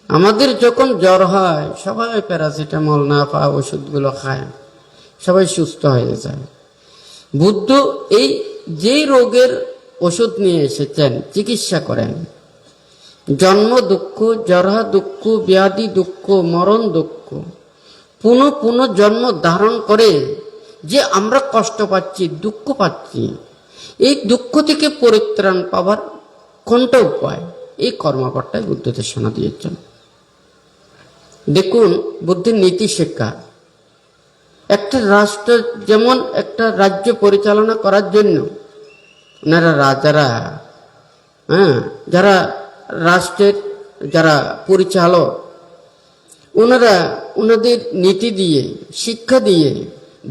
আমাদের যখন জ্বর হয় সবাই প্যারাসিটামল না পাওয়া ওষুধগুলো খায়, সবাই সুস্থ হয়ে যায়। বুদ্ধ এই যে রোগের ওষুধ নিয়ে এসেছেন, চিকিৎসা করেন, জন্ম দুঃখ, জরা দুঃখ, ব্যাধি দুঃখ, মরণ দুঃখ, পুনঃ জন্ম ধারণ করে যে আমরা কষ্ট পাচ্ছি, দুঃখ পাচ্ছি, এই দুঃখ থেকে পরিত্রাণ পাবার কোনটা উপায়? এই কর্মকর্তায় বুদ্ধ দেশনা দিয়েছেন। দেখুন বুদ্ধের নীতি শিক্ষা। একটা রাষ্ট্র যেমন একটা রাজ্য পরিচালনা করার জন্য ওনারা রাজারা, যারা রাষ্ট্রের যারা পরিচালক, ওনারা ওনাদের নীতি দিয়ে শিক্ষা দিয়ে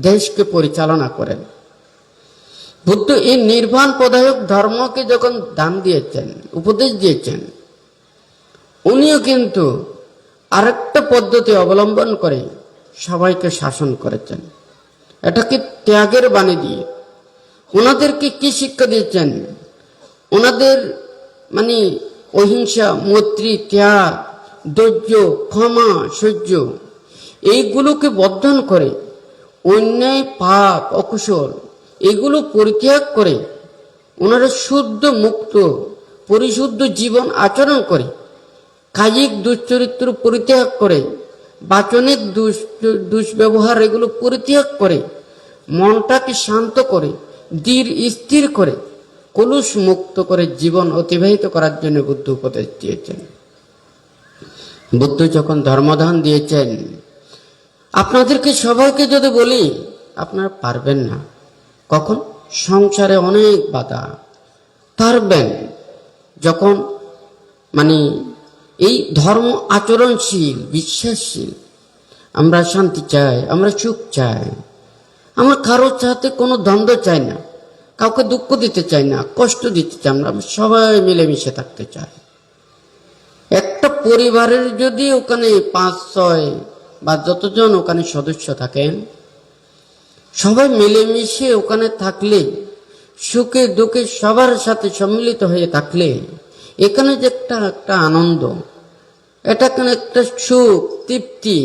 দেশকে পরিচালনা করেন। বুদ্ধ এই নির্বাণ প্রদায়ক ধর্মকে যখন দান দিয়েছেন, উপদেশ দিয়েছেন, উনিও কিন্তু আরেকটা পদ্ধতি অবলম্বন করে সবাইকে শাসন করেছেন। এটাকে ত্যাগের বাণী দিয়ে ওনাদেরকে কি শিক্ষা দিয়েছেন? ওনাদের মানে অহিংসা, মৈত্রী, ত্যাগ, ধৈর্য, ক্ষমা, সহ্য, এইগুলোকে বর্ধন করে অন্যায়, পাপ, অকুশল এগুলো পরিত্যাগ করে ওনারা শুদ্ধ, মুক্ত, পরিশুদ্ধ জীবন আচরণ করে কায়িক দুশ্চরিত্র পরিত্যাগ করে, বাচনিক দুষ্ব্যবহার এগুলো পরিত্যাগ করে মনটাকে শান্ত করে, ধীর স্থির করে, কলুষ মুক্ত করে জীবন অতিবাহিত করার জন্য বুদ্ধ উপদেশ দিয়েছেন। বুদ্ধ যখন ধর্মদান দিয়েছেন, আপনাদেরকে সবাইকে যদি বলি আপনারা পারবেন না। কখন? সংসারে অনেক বাধা, পারবেন যখন মানে এই ধর্ম আচরণশীল, বিশ্বাসশীল, আমরা শান্তি চাই, আমরা সুখ চাই, আমরা কারোর সাথে কোনো দ্বন্দ্ব চাই না, কাউকে দুঃখ দিতে চাই না, কষ্ট দিতে চাই না, আমরা সবাই মিলেমিশে থাকতে চাই। একটা পরিবারের যদি ওখানে 5-6 বা যতজন ওখানে সদস্য থাকেন, সবাই মিলেমিশে ওখানে থাকলে, সুখে দুঃখে সবার সাথে সম্মিলিত হয়ে থাকলে এখানে যে একটা আনন্দ, এটা একটা সুখ, তৃপ্তি,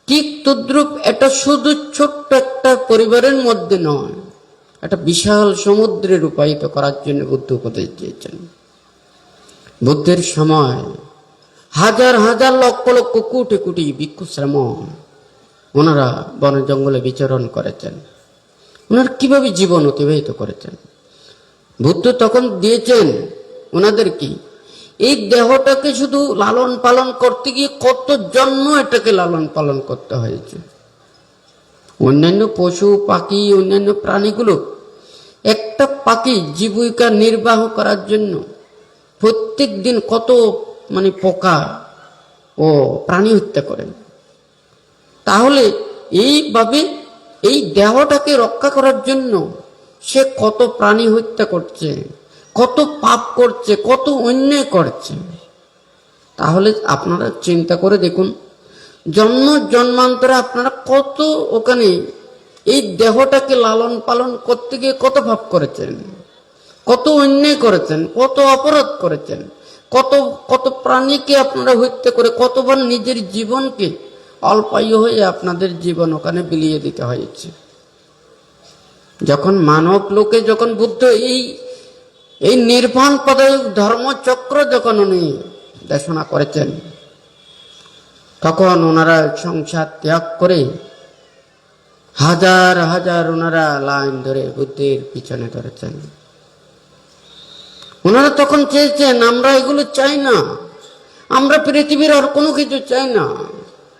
ঠিক তদ্রূপ এটা শুধু ছোট্ট একটা পরিবারের মধ্যে নয়, এটা বিশাল সমুদ্রে রূপায়িত করার জন্য বুদ্ধ উপদেশ দিয়েছেন। বুদ্ধের সময় হাজার হাজার লক্ষ লক্ষ কোটি কোটি ভিক্ষু শ্রমণ ওনারা বন জঙ্গলে বিচরণ করেছেন। ওনারা কিভাবে জীবন অতিবাহিত করেছেন? বুদ্ধ তখন দিয়েছেন ওনাদের কি এই দেহটাকে শুধু লালন পালন করতে গিয়ে কত জন্ম এটাকে লালন পালন করতে হয়েছে। অন্যান্য পশু পাখি, অন্যান্য প্রাণীগুলো, একটা পাখি জীবিকা নির্বাহ করার জন্য প্রত্যেক দিন কত পোকা ও প্রাণী হত্যা করেন। তাহলে এইভাবে এই দেহটাকে রক্ষা করার জন্য সে কত প্রাণী হত্যা করছে, কত পাপ করছে, কত অন্যায় করছে। তাহলে আপনারা চিন্তা করে দেখুন, জন্ম জন্মান্তরে আপনারা কত ওখানে এই দেহটাকে লালন পালন করতে গিয়ে কত পাপ করেছেন, কত অন্যায় করেছেন, কত অপরাধ করেছেন, কত কত প্রাণীকে আপনারা হত্যা করে কতবার নিজের জীবনকে অল্পায়ু হয়ে আপনাদের জীবন ওখানে বিলিয়ে দিতে হয়েছে। যখন মানব লোকে যখন বুদ্ধ এই নির্বাণ পদায়ক ধর্মচক্র যখন উনি দেশনা করেছেন, তখন ওনারা সংসার ত্যাগ করে হাজার হাজার ওনারা লাইন ধরে বুদ্ধের পিছনে ধরেছেন। ওনারা তখন চেয়েছেন আমরা এগুলো চাই না, আমরা পৃথিবীর আর কোনো কিছু চাই না,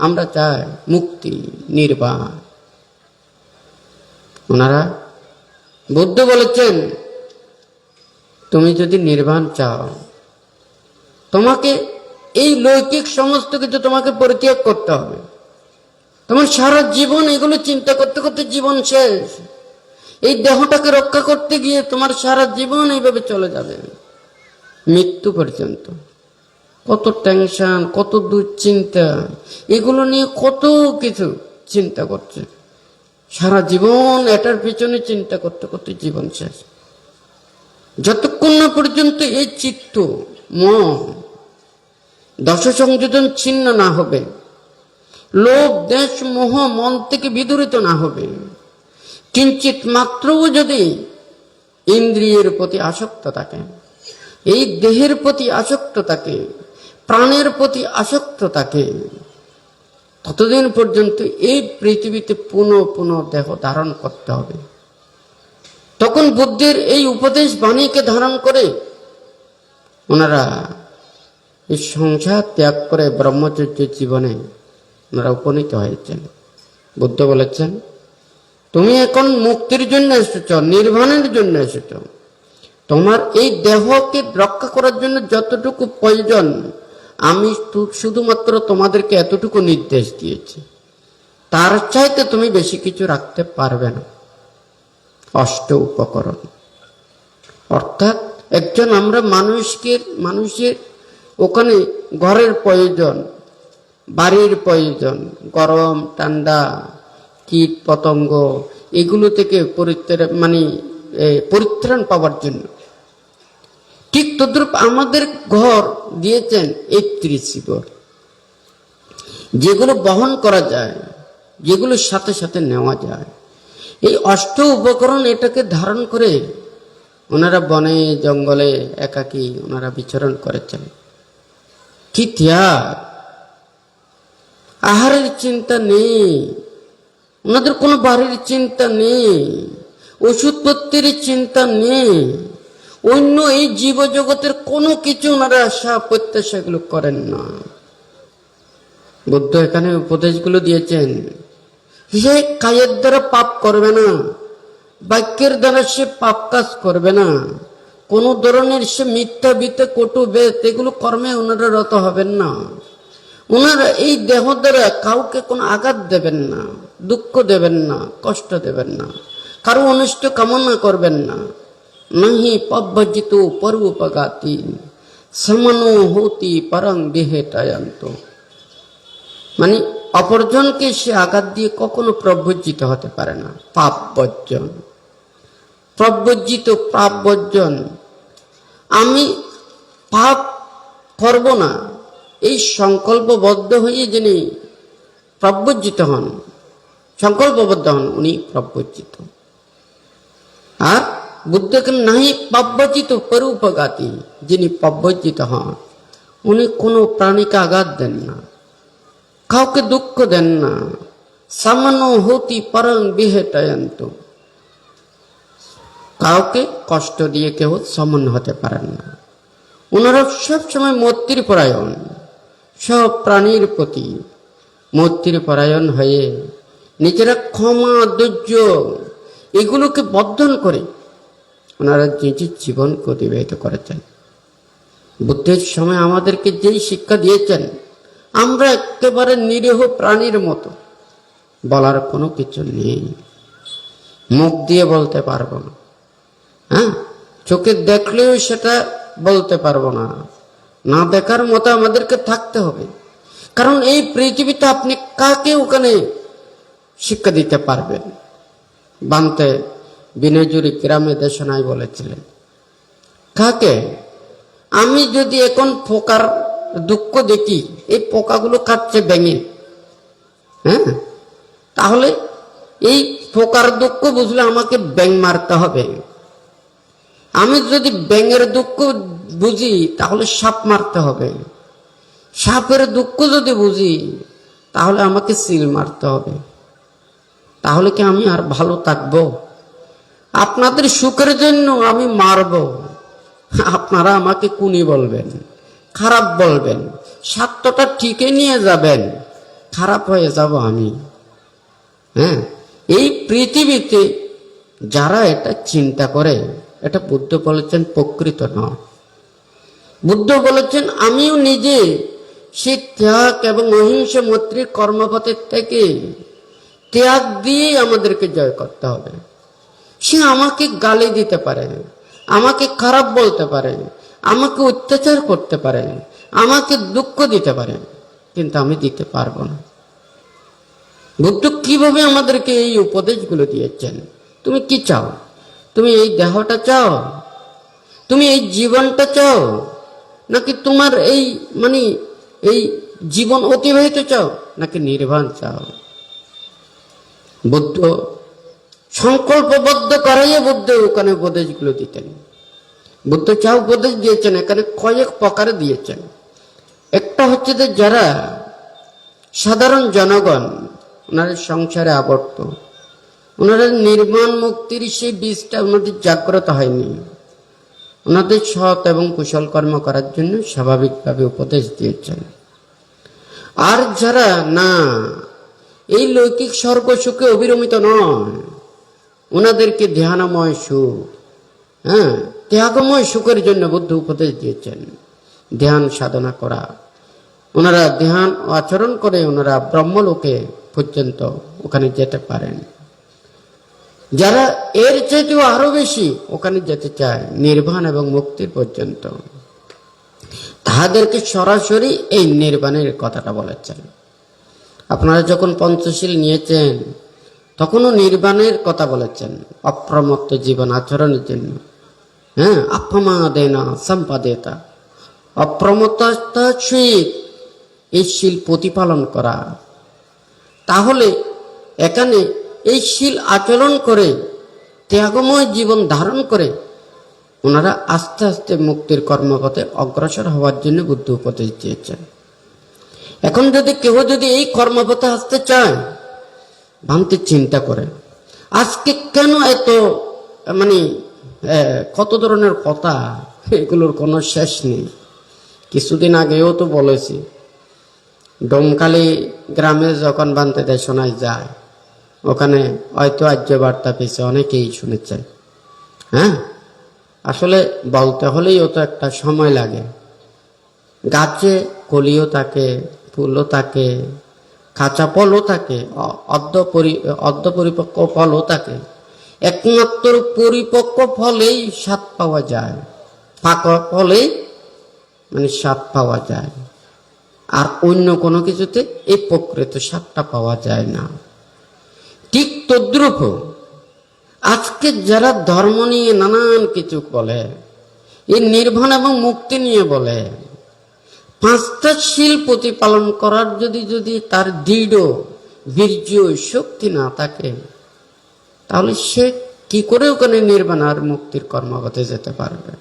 আমরা চাই মুক্তি, নির্বাণ। ওনারা বুদ্ধ বলেছেন তুমি যদি নির্বাণ চাও, তোমাকে এই লৌকিক সমস্ত কিছু তোমাকে পরিত্যাগ করতে হবে। তোমার সারা জীবন এগুলো চিন্তা করতে করতে জীবন শেষ। এই দেহটাকে রক্ষা করতে গিয়ে তোমার সারা জীবন এইভাবে চলে যাবে মৃত্যু পর্যন্ত। কত টেনশন, কত দুশ্চিন্তা, এগুলো নিয়ে কত কিছু চিন্তা করছে সারা জীবন, এটার পিছনে চিন্তা করতে করতে জীবন শেষ। যতক্ষণ না পর্যন্ত এই চিত্ত মন দশ সংযোজন ছিন্ন না হবে, লোভ দেশ মোহ মন থেকে বিদূরিত না হবে, কিঞ্চিত মাত্রও যদি ইন্দ্রিয়ের প্রতি আসক্ত থাকে, এই দেহের প্রতি আসক্ত থাকে, প্রাণের প্রতি আসক্ত থাকে, ততদিন পর্যন্ত এই পৃথিবীতে পুনঃ পুনঃ দেহ ধারণ করতে হবে। তখন বুদ্ধের এই উপদেশ বাণীকে ধারণ করে ওনারা এই সংসার ত্যাগ করে ব্রহ্মচর্য জীবনে ওনারা উপনীত হয়েছেন। বুদ্ধ বলেছেন, তুমি এখন মুক্তির জন্য এসেছ, নির্বাণের জন্য এসেছ। তোমার এই দেহকে রক্ষা করার জন্য যতটুকু প্রয়োজন আমি শুধুমাত্র তোমাদেরকে এতটুকু নির্দেশ দিয়েছি, তার চাইতে তুমি বেশি কিছু রাখতে পারবে না। অষ্ট উপকরণ অর্থাৎ একজন আমরা মানুষের ওখানে ঘরের প্রয়োজন, বাড়ির প্রয়োজন, গরম ঠান্ডা কীট পতঙ্গ এগুলো থেকে পরিত্রাণ পাওয়ার জন্য ঠিক তদ্রূপ আমাদের ঘর দিয়েছেন 31 ঘর, যেগুলো বহন করা যায়, যেগুলো সাথে সাথে নেওয়া যায়। এই অষ্ট উপকরণ এটাকে ধারণ করে ওনারা বনে জঙ্গলে একাকী ওনারা বিচরণ করেছেন। কি ত্যাগ! আহারের চিন্তা নেই, ওনাদের কোনো বাড়ির চিন্তা নেই, ওষুধপত্রের চিন্তা নেই, অন্য এই জীবজগতের কোনো কিছু ওনারা আশা প্রত্যাশাগুলো করেন না। বুদ্ধ এখানে উপদেশগুলো দিয়েছেন, সে কায়ের দ্বারা পাপ করবে না, বাক্যের দ্বারা সে পাপ কাজ করবে না, কোন ধরনের সে মিথ্যা বিতে কটু বেদ এগুলো কর্মে ওনারা রত হবেন না। ওনারা এই দেহ দ্বারা কাউকে কোনো আঘাত দেবেন না, দুঃখ দেবেন না, কষ্ট দেবেন না, কারো অনিষ্ট কামনা করবেন না। নাহি পব্বজিত পরোপগাতি সমনো হতি পরং বিহেটায়ন্ত, মানে অপরজনকে সে আঘাত দিয়ে কখনো প্রভজ্জিত হতে পারে না। পাপ বর্জন, প্রভজ্জিত পাপ বর্জন, আমি পাপ করব না এই সংকল্পবদ্ধ হয়ে যিনি প্রভজ্জিত হন, সংকল্পবদ্ধ হন, উনি প্রভজ্জিত। আর বুদ্ধকে নাহি পাপবর্জিত পরোপগাতি, যিনি পাপবর্জিত হন উনি কোনো প্রাণীকে আঘাত দেন না, কাউকে দুঃখ দেন না। সামান্য হতি পরং বিহেটায়ন্ত, কাউকে কষ্ট দিয়ে কেউ সমান হতে পারেন না। ওনারা সবসময় মৈত্রী পরায়ণ, সব প্রাণীর প্রতি মৈত্রী পরায়ণ হয়ে নিজেরা ক্ষমা ধৈর্য এগুলোকে বর্ধন করে ওনারা নিজের জীবনকে অতিবাহিত করেছেন। বুদ্ধের সময় আমাদেরকে যেই শিক্ষা দিয়েছেন, আমরা একেবারে নিরীহ প্রাণীর মতো, বলার কোনো কিছু নেই, মুখ দিয়ে বলতে পারবো না, হ্যাঁ, চোখে দেখলেও সেটা বলতে পারবো না, না দেখার মতো আমাদেরকে থাকতে হবে। কারণ এই পৃথিবীতে আপনি কাকে ওখানে শিক্ষা দিতে পারবেন? বান্তে বিনয়জুরি গ্রামে দেশনায় বলেছিলেন, কাকে? আমি যদি এখন পোকার দুঃখ দেখি, এই পোকাগুলো খাচ্ছে ব্যাঙে, হ্যাঁ, তাহলে এই পোকার দুঃখ বুঝলে আমাকে ব্যাঙ মারতে হবে। আমি যদি ব্যাঙের দুঃখ বুঝি তাহলে সাপ মারতে হবে। সাপের দুঃখ যদি বুঝি তাহলে আমাকে সিল মারতে হবে। তাহলে কি আমি আর ভালো থাকবো? আপনাদের সুখের জন্য আমি মারব, আপনারা আমাকে কুনি বলবেন, খারাপ বলবেন, স্বার্থটা ঠিকই নিয়ে যাবেন, খারাপ হয়ে যাব আমি। হ্যাঁ, এই পৃথিবীতে যারা এটা চিন্তা করে, এটা বুদ্ধ বলেছেন প্রকৃত নয়। বুদ্ধ বলেছেন আমিও নিজে সেই ত্যাগ এবং অহিংসা মৈত্রীর কর্মপথের থেকে ত্যাগ দিয়ে আমাদেরকে জয় করতে হবে। সে আমাকে গালি দিতে পারে, আমাকে খারাপ বলতে পারে, আমাকে অত্যাচার করতে পারে, আমাকে দুঃখ দিতে পারে, কিন্তু আমি দিতে পারবো না। বুদ্ধ কিভাবে আমাদেরকে এই উপদেশগুলো দিয়েছেন? তুমি কি চাও? তুমি এই দেহটা চাও? তুমি এই জীবনটা চাও? নাকি তোমার এই এই জীবন অতিবাহিত চাও, নাকি নির্বাণ চাও? বুদ্ধ সংকল্পবদ্ধ করাইয়ে বুদ্ধ ওখানে উপদেশগুলো দিতেন। বুদ্ধ যা উপদেশ দিয়েছেন এখানে কয়েক প্রকারে দিয়েছেন। একটা হচ্ছে যে যারা সাধারণ জনগণ, ওনারা সংসারে আবদ্ধ, ওনারা নির্মাণ মুক্তির সেই বীজটা ওনাদের জাগ্রত হয়নি, ওনাদের সৎ এবং কুশল কর্ম করার জন্য স্বাভাবিকভাবে উপদেশ দিয়েছেন। আর যারা না এই লৌকিক স্বর্গ সুখে অবিরমিত নয়, ওনাদেরকে ধ্যানময় সুখ, ত্যাগময় সুখের জন্য বুদ্ধ উপদেশ দিয়েছেন। ধ্যান সাধনা করা, ওনারা ধ্যান আচরণ করে ওনারা ব্রহ্মলোকে পর্যন্ত ওখানে যেতে পারেন। যারা এর চাইতেও আরো বেশি ওখানে যেতে চায়, নির্বাণ এবং মুক্তির পর্যন্ত, তাহাদেরকে সরাসরি এই নির্বাণের কথাটা বলেছেন। আপনারা যখন পঞ্চশীল নিয়েছেন তখনও নির্বাণের কথা বলেছেন, অপ্রমত্ত জীবন আচরণের জন্য। আপমাদেনা সম্পাদেতা, অপ্রমত্ততার সহিত এই শীল প্রতিপালন করা। তাহলে এখানে এই শীল আচরণ করে ত্যাগময় জীবন ধারণ করে ওনারা আস্তে আস্তে মুক্তির কর্মপথে অগ্রসর হওয়ার জন্য বুদ্ধ উপদেশ দিয়েছেন। এখন যদি কেউ যদি এই কর্মপথে আসতে চায়, ভাবতে চিন্তা করে আজকে কেন এত কত ধরনের কথা, এগুলোর কোনো শেষ নেই। কিছুদিন আগেও তো বলেছি, ডোমকালি গ্রামে যখন বানতে দেশনায় যায়, ওখানে হয়তো আর্য বার্তা পেয়েছে, অনেকেই শুনেছেন। আসলে বলতে হলেই তো একটা সময় লাগে। গাছে কলিও থাকে, ফুলও থাকে, কাঁচা ফলও থাকে, অর্ধ পরিপক্ক ফলও থাকে। একমাত্র পরিপক্ক ফলেই স্বাদ পাওয়া যায়, পাকা ফলে স্বাদ পাওয়া যায়, আর অন্য কোনো কিছুতে এই প্রকৃত স্বাদটা পাওয়া যায় না। ঠিক তদ্রূপ আজকে যারা ধর্ম নিয়ে নানান কিছু বলে, এই নির্বাণ এবং মুক্তি নিয়ে বলে, পাঁচটা শীল প্রতিপালন করার যদি তার দৃঢ় বীর্য শক্তি না থাকে, তাহলে সে কি করে ওখানে নির্বাণ আর মুক্তির কর্মপথে যেতে পারবে?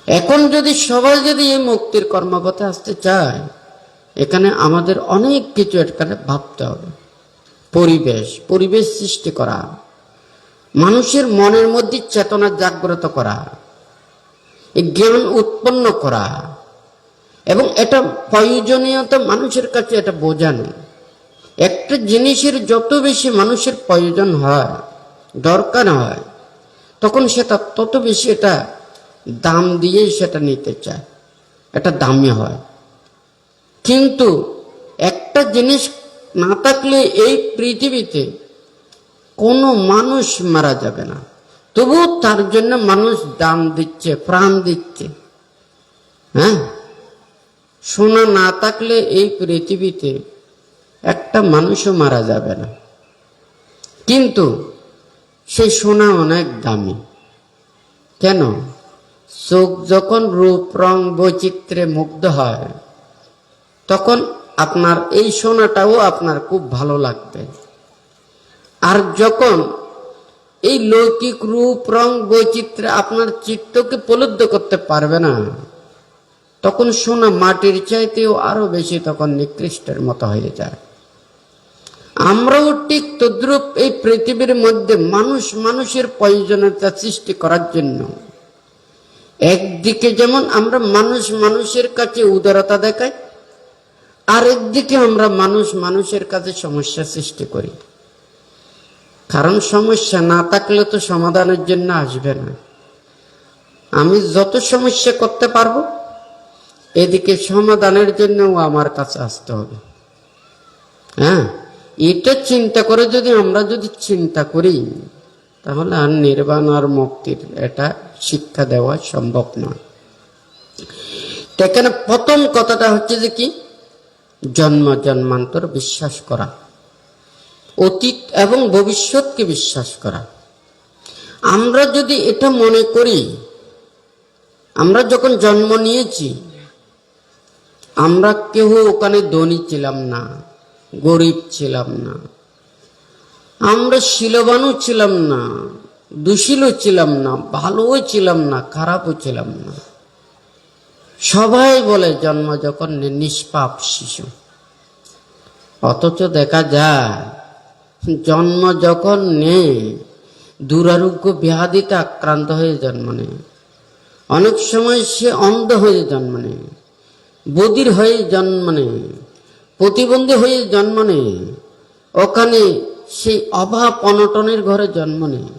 এখন যদি সবাই যদি এই মুক্তির কর্মপথে আসতে চায়, এখানে আমাদের অনেক কিছু এখানে ভাবতে হবে। পরিবেশ সৃষ্টি করা, মানুষের মনের মধ্যে চেতনা জাগ্রত করা, এই জ্ঞান উৎপন্ন করা, এবং এটা প্রয়োজনীয়তা মানুষের কাছে এটা বোঝানো। একটা জিনিসের যত বেশি মানুষের প্রয়োজন হয়, দরকার হয়, তখন সেটা তত বেশি এটা দাম দিয়ে সেটা নিতে চায়, এটা দামি হয়। কিন্তু একটা জিনিস না থাকলে এই পৃথিবীতে কোনো মানুষ মারা যাবে না, তবুও তার জন্য মানুষ দাম দিচ্ছে, প্রাণ দিচ্ছে। সোনা না থাকলে এই পৃথিবীতে একটা মানুষও মারা যাবে না, কিন্তু সেই সোনা অনেক দামি। কেন? চোখ যখন রূপ রং বৈচিত্র্যে মুগ্ধ হয়, তখন আপনার এই সোনাটাও আপনার খুব ভালো লাগবে। আর যখন এই লৌকিক রূপ রং বৈচিত্র্য আপনার চিত্তকে প্রলুব্ধ করতে পারবে না, তখন সোনা মাটির চাইতেও আরো বেশি তখন নিকৃষ্টের মতো হয়ে যায়। আমরাও ঠিক তদ্রূপ এই পৃথিবীর মধ্যে মানুষের প্রয়োজনীয়তা সৃষ্টি করার জন্য একদিকে যেমন আমরা মানুষের কাছে উদারতা দেখাই, আর একদিকে আমরা মানুষের কাছে সমস্যা সৃষ্টি করি। কারণ সমস্যা না থাকলে তো সমাধানের জন্য আসবে না। আমি যত সমস্যা করতে পারবো, এদিকে সমাধানের জন্যও আমার কাছে আসতে হবে। এটা চিন্তা করে আমরা যদি চিন্তা করি, তাহলে আর নির্বাণ আর মুক্তির এটা শিক্ষা দেওয়া সম্ভব নয়। এখানে প্রথম কথাটা হচ্ছে যে কি, জন্মান্তর বিশ্বাস করা, অতীত এবং ভবিষ্যৎকে বিশ্বাস করা। আমরা যদি এটা মনে করি, আমরা যখন জন্ম নিয়েছি, আমরা কেউ ওখানে ধনী ছিলাম না, গরিব ছিলাম না, আমরা শীলবানও ছিলাম না, দুশীলও ছিলাম না, ভালোও ছিলাম না, খারাপও ছিলাম না। সবাই বলে জন্ম যখন নিষ্পাপ শিশু, অথচ দেখা যায় জন্ম যখন নেই, দুরারোগ্য ব্যাধিতে আক্রান্ত হয়ে জন্ম নেয়। অনেক সময় সে অন্ধ হয়ে জন্ম নেয়, বধির হয়ে জন্ম নেয়, প্রতিবন্ধী হয়ে জন্ম নেয়, ওখানে সেই অভাব অনটনের ঘরে জন্ম নেয়।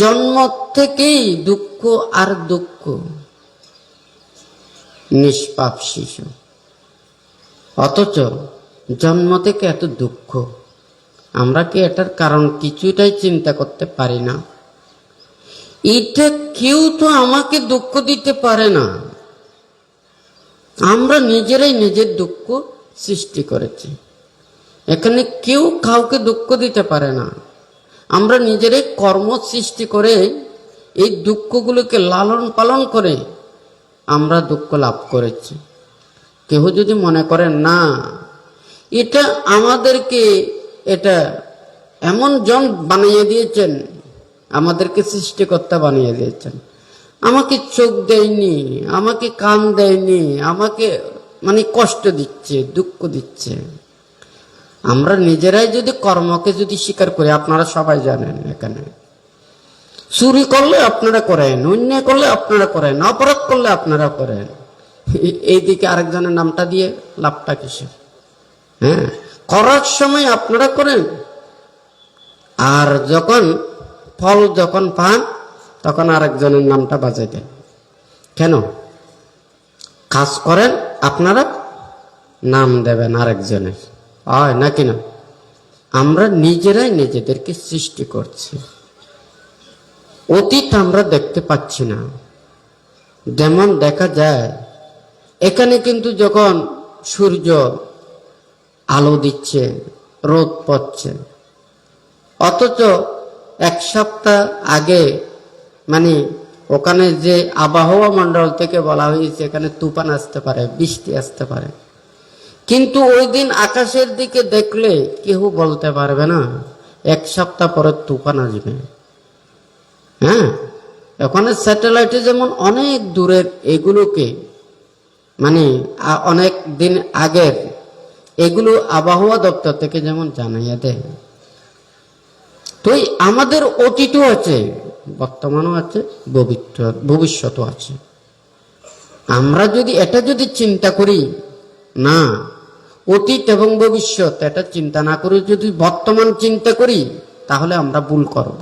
জন্ম থেকেই দুঃখ আর দুঃখ, নিষ্পাপ শিশু, অথচ জন্ম থেকে এত দুঃখ। আমরা কি এটার কারণ কিছুটাই চিন্তা করতে পারি না? এটা কেউ তো আমাকে দুঃখ দিতে পারে না, আমরা নিজেরাই নিজের দুঃখ সৃষ্টি করেছি। এখানে কেউ কাউকে দুঃখ দিতে পারে না, আমরা নিজেরাই কর্ম সৃষ্টি করে এই দুঃখগুলোকে লালন পালন করে আমরা দুঃখ লাভ করেছি। কেউ যদি মনে করেন না এটা আমাদেরকে, এটা এমন জন বানিয়ে দিয়েছেন, আমাদেরকে সৃষ্টিকর্তা বানিয়ে দিয়েছেন, আমাকে চোখ দেয়নি, আমাকে কান দেয়নি, আমাকে মানে কষ্ট দিচ্ছে, দুঃখ দিচ্ছে। আমরা নিজেরাই যদি কর্মকে যদি স্বীকার করি, আপনারা সবাই জানেন এখানে চুরি করলে আপনারা করেন, অন্যায় করলে আপনারা করেন, অপরাধ করলে আপনারা করেন, এইদিকে আরেকজনের নামটা দিয়ে লাভটা কিসের? হ্যাঁ, করার সময় আপনারা করেন, আর যখন ফল যখন পান তখন আরেকজনের নামটা বাজাই দেন। কেন? কাজ করেন আপনারা, নাম দেবেন আরেকজনের, হয় নাকি না? আমরা নিজেরাই নিজেদেরকে সৃষ্টি করছি। অতীত আমরা দেখতে পাচ্ছি না। যেমন দেখা যায় এখানে কিন্তু যখন সূর্য আলো দিচ্ছে, রোদ পড়ছে, অথচ এক সপ্তাহ আগে মানে ওখানে যে আবহাওয়া মণ্ডল থেকে বলা হয়েছে এখানে তুফান আসতে পারে, বৃষ্টি আসতে পারে, কিন্তু ওই দিন আকাশের দিকে দেখলে কেউ বলতে পারবে না এক সপ্তাহ পরে তুফান আসবে। হ্যাঁ, ওখানে স্যাটেলাইটে যেমন অনেক দূরের এগুলোকে মানে অনেক দিন আগের এগুলো আবহাওয়া দপ্তর থেকে যেমন জানাইয়া দেয়। তো আমাদের অতীতও আছে, বর্তমানও আছে, ভবিষ্যৎও আছে। আমরা যদি এটা যদি চিন্তা করি না, অতীত এবং ভবিষ্যৎ এটা চিন্তা না করে যদি বর্তমান চিন্তা করি, তাহলে আমরা ভুল করব।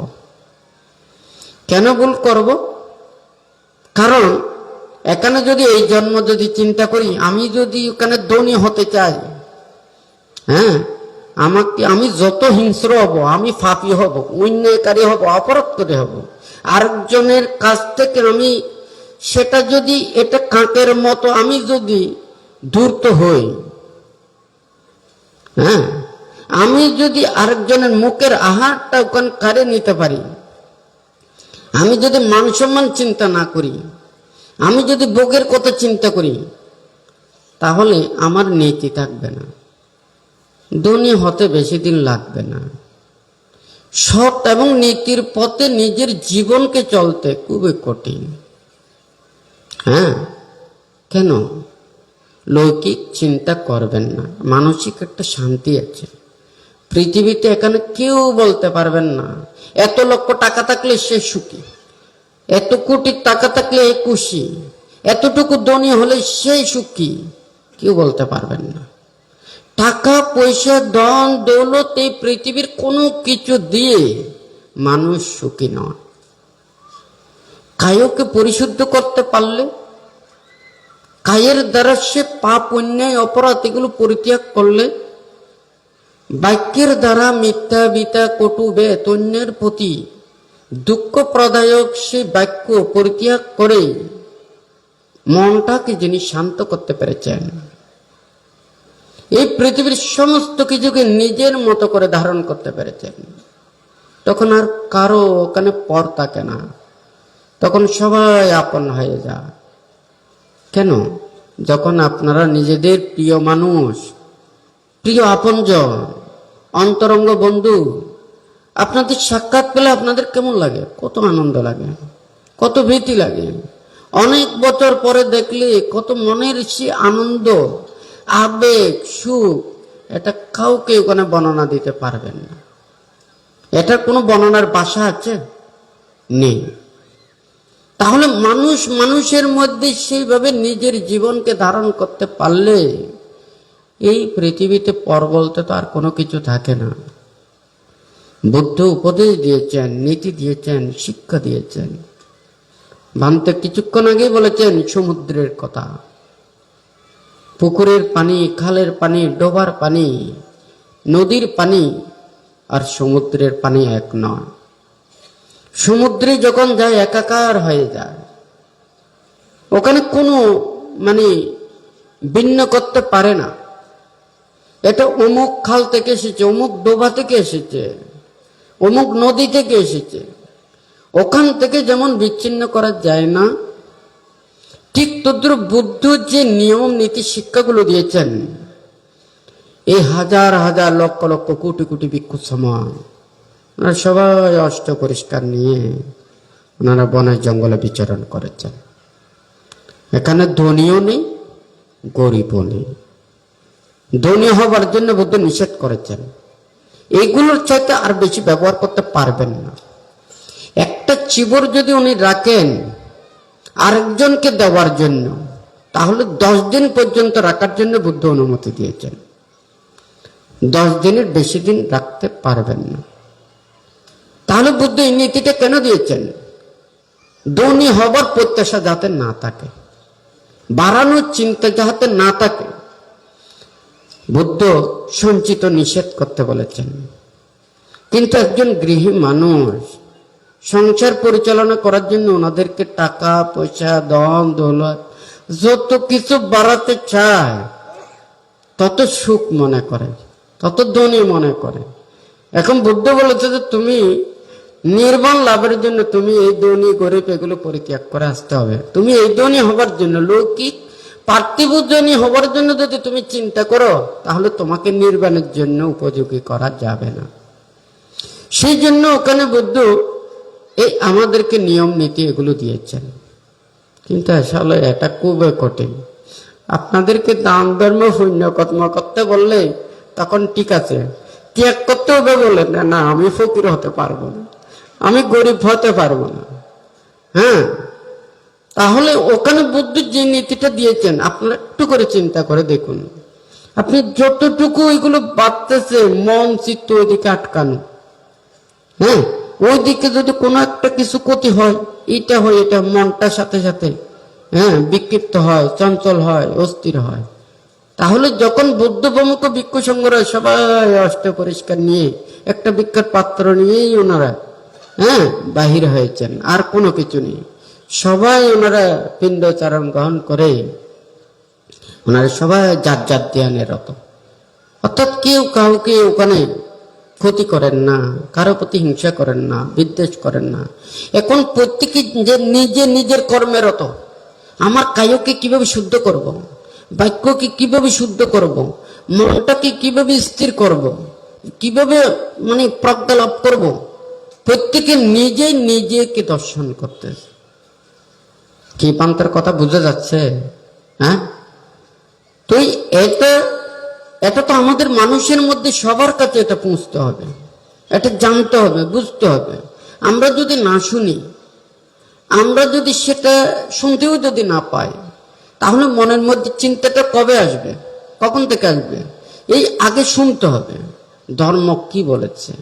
কেন ভুল করব? কারণ এখানে যদি এই জন্ম যদি চিন্তা করি, আমি যদি ওখানে ধনী হতে চাই, হ্যাঁ, আমি যত হিংস্র হব, আমি পাপী হব, অন্যায়কারী হব, অপরাধ করে হব, আরেকজনের কাছ থেকে আমি সেটা যদি এটা কাকের মতো আমি যদি ধূর্ত হই, হ্যাঁ, আমি যদি আরেকজনের মুখের আহারটা ওখানে কাড়ে নিতে পারি, আমি যদি মান সম্মান চিন্তা না করি, আমি যদি ভোগের কথা চিন্তা করি, তাহলে আমার নীতি থাকবে না, ধনী হতে বেশি দিন লাগবে না। সৎ এবং নীতির পথে নিজের জীবনকে চলতে খুবই কঠিন। হ্যাঁ, কেন? লৌকিক চিন্তা করবেন না, মানসিক একটা শান্তি আছে পৃথিবীতে। এখানে কেউ বলতে পারবেন না এত লক্ষ টাকা থাকলে সে সুখী, এত কোটি টাকা থাকলে খুশি, এতটুকু ধনী হলে সে সুখী, কেউ বলতে পারবেন না। টাকা পয়সা ধন দৌলত এই পৃথিবীর কোনো কিছু দিয়ে মানুষ সুখী নয়। কায়কে পরিশুদ্ধ করতে পারলে, কায়ের দ্বারা সে পাপ অন্যায় অপরাধ এগুলো পরিত্যাগ করলে, বাক্যের দ্বারা মিথ্যা বিতা কটু বেদ অন্যের প্রতি দুঃখ প্রদায়ক সে বাক্য পরিত্যাগ করে মনটাকে যিনি শান্ত করতে পেরেছেন, এই পৃথিবীর সমস্ত কিছুকে নিজের মতো করে ধারণ করতে পেরেছেন, তখন আর কারো ওখানে পর থাকে না, তখন সবাই আপন হয়ে যায়। কেন? যখন আপনারা নিজেদের প্রিয় মানুষ, প্রিয় আপনজন, অন্তরঙ্গ বন্ধু আপনাদের সাক্ষাৎ পেলে আপনাদের কেমন লাগে? কত আনন্দ লাগে, কত ভীতি লাগে। অনেক বছর পরে দেখলে কত মনের সে আনন্দ, আবেগ, সুখ, এটা কাউকে ওখানে বর্ণনা দিতে পারবেন না। এটার কোনো বর্ণনার ভাষা আছে? নেই। তাহলে মানুষ মানুষের মধ্যে সেইভাবে নিজের জীবনকে ধারণ করতে পারলে এই পৃথিবীতে পর বলতে তো আর কোনো কিছু থাকে না। বুদ্ধ উপদেশ দিয়েছেন, নীতি দিয়েছেন, শিক্ষা দিয়েছেন। ভান্তে কিছুক্ষণ আগেই বলেছেন সমুদ্রের কথা, পুকুরের পানি, খালের পানি, ডোবার পানি, নদীর পানি আর সমুদ্রের পানি এক নয়। সমুদ্রে যখন যায় একাকার হয়ে যায়, ওখানে কোনো ভিন্ন করতে পারে না। এটা অমুক খাল থেকে এসেছে, অমুক ডোবা থেকে এসেছে, অমুক নদী থেকে এসেছে, ওখান থেকে যেমন বিচ্ছিন্ন করা যায় না, ঠিক তদ্রুপ বুদ্ধ যে নিয়ম নীতি শিক্ষাগুলো দিয়েছেন, এই হাজার হাজার লক্ষ লক্ষ কোটি কোটি ভিক্ষু সমাজ ওনারা সবাই অষ্ট পরিষ্কার নিয়ে ওনারা বনের জঙ্গলে বিচরণ করেছেন। এখানে ধনীও নেই, গরিবও নেই। ধনী হবার জন্য বুদ্ধ নিষেধ করেছেন, এইগুলোর চাইতে আর বেশি ব্যবহার করতে পারবেন না। একটা চিবর যদি উনি রাখেন আরেকজনকে দেওয়ার জন্য, তাহলে 10 দিন পর্যন্ত রাখার জন্য বুদ্ধ অনুমতি দিয়েছেন। 10 দিনের বেশি দিন রাখতে পারবেন না। তাহলে বুদ্ধ এই নীতিটা কেন দিয়েছেন? ধনী হবার প্রত্যাশা যাতে না থাকে, বাড়ানোর চিন্তা যাতে না থাকে, বুদ্ধ সঞ্চিত নিষেধ করতে বলেছেন। কিন্তু একজন গৃহী মানুষ সংসার পরিচালনা করার জন্য ওনাদেরকে টাকা পয়সা, ধন দৌলত যত কিছু বাড়াতে চায়, তত সুখ মনে করে, তত ধনী মনে করে। এখন বুদ্ধ বলেছে যে তুমি নির্বাণ লাভের জন্য তুমি এই ধনী গরিব এগুলো পরিত্যাগ করে আসতে হবে। তুমি এই ধনী হবার জন্য, লৌকিক পার্থিব ধনী হবার জন্য যদি তুমি চিন্তা করো, তাহলে তোমাকে নির্বাণের জন্য উপযোগী করা যাবে না। সেই জন্য ওখানে বুদ্ধ এই আমাদেরকে নিয়ম নীতি এগুলো দিয়েছেন। কিন্তু আসলে এটা খুবই কঠিন। আপনাদেরকে দান ধর্ম পুণ্য কর্ম করতে বললে তখন ঠিক আছে, ত্যাগ করতে হবে বলে না, আমি ফকির হতে পারবো না, আমি গরিব হতে পারবো না। হ্যাঁ, তাহলে ওখানে বুদ্ধ যে নীতিটা দিয়েছেন আপনারা একটু করে চিন্তা করে দেখুন। আপনি যতটুকু ওইগুলো বাড়তেছে, মন চিত্ত ওইদিকে আটকানো, হ্যাঁ, ওইদিকে যদি কোনো একটা কিছু ক্ষতি হয়, এটা হয়, এটা মনটার সাথে সাথে বিক্ষিপ্ত হয়, চঞ্চল হয়, অস্থির হয়। তাহলে যখন বুদ্ধ প্রমুখ ভিক্ষু সংঘরা সবাই অষ্ট পরিষ্কার নিয়ে একটা ভিক্ষার পাত্র নিয়েই ওনারা বাহির হয়েছেন, আর কোনো কিছু নেই। সবাই ওনারা পিণ্ডচারণ গ্রহণ করে ওনারা সবাই জাত জাত ধ্যানের রত, অর্থাৎ কেউ কাউকে ওখানে ক্ষতি করেন না, কারো প্রতি হিংসা করেন না, বিদ্বেষ করেন না। এখন প্রত্যেকে যে নিজে নিজের কর্মেরত, আমার কায়কে কিভাবে শুদ্ধ করব, বাক্যকে কিভাবে শুদ্ধ করব, মনটাকে কিভাবে স্থির করব, কিভাবে প্রজ্ঞা লাভ করব, প্রত্যেকে নিজে নিজেকে দর্শন করতেছে। কি পান্তার কথা বুঝা যাচ্ছে? হ্যাঁ, তো এটা তো আমাদের মানুষের মধ্যে সবার কাছে এটা পৌঁছতে হবে, এটা জানতে হবে, বুঝতে হবে। আমরা যদি না শুনি, আমরা যদি সেটা শুনতেও যদি না পাই, তাহলে মনের মধ্যে চিন্তাটা কবে আসবে, কখন থেকে আসবে? এই আগে শুনতে হবে ধর্ম কি বলেছে,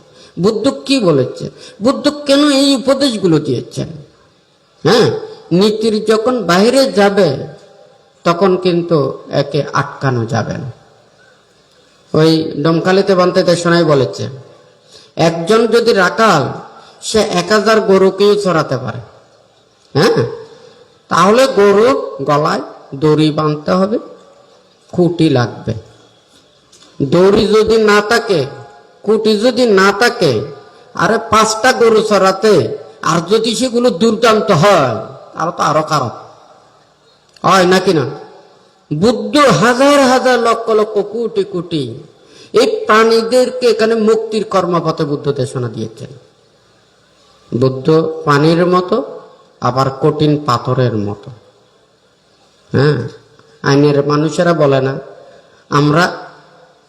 বুদ্ধ কি বলেছে, বুদ্ধ কেন এই উপদেশগুলো দিয়েছেন। হ্যাঁ, নীতির যখন বাইরে যাবে তখন কিন্তু একে আটকানো যাবে না। ওই ডমকালিতে বানতে দেশনাই বলেছে, একজন যদি রাখাল, সে 1000 গরুকেও চড়াতে পারে। হ্যাঁ, তাহলে গরুর গলায় দড়ি বাঁধতে হবে, খুঁটি লাগবে। দড়ি যদি না থাকে, খুঁটি যদি না থাকে, আরে 5টা গরু চড়াতে, আর যদি সেগুলো দুর্দান্ত হয় তাহলে তো আরো খারাপ হয়, নাকি না? বুদ্ধ হাজার হাজার লক্ষ লক্ষ কোটি কোটি এই প্রাণীদেরকে এখানে মুক্তির কর্মপথে বুদ্ধ দেশনা দিয়েছেন। বুদ্ধ পানির মতো, আবার কঠিন পাথরের মতো। হ্যাঁ, আইনের মানুষেরা বলে না আমরা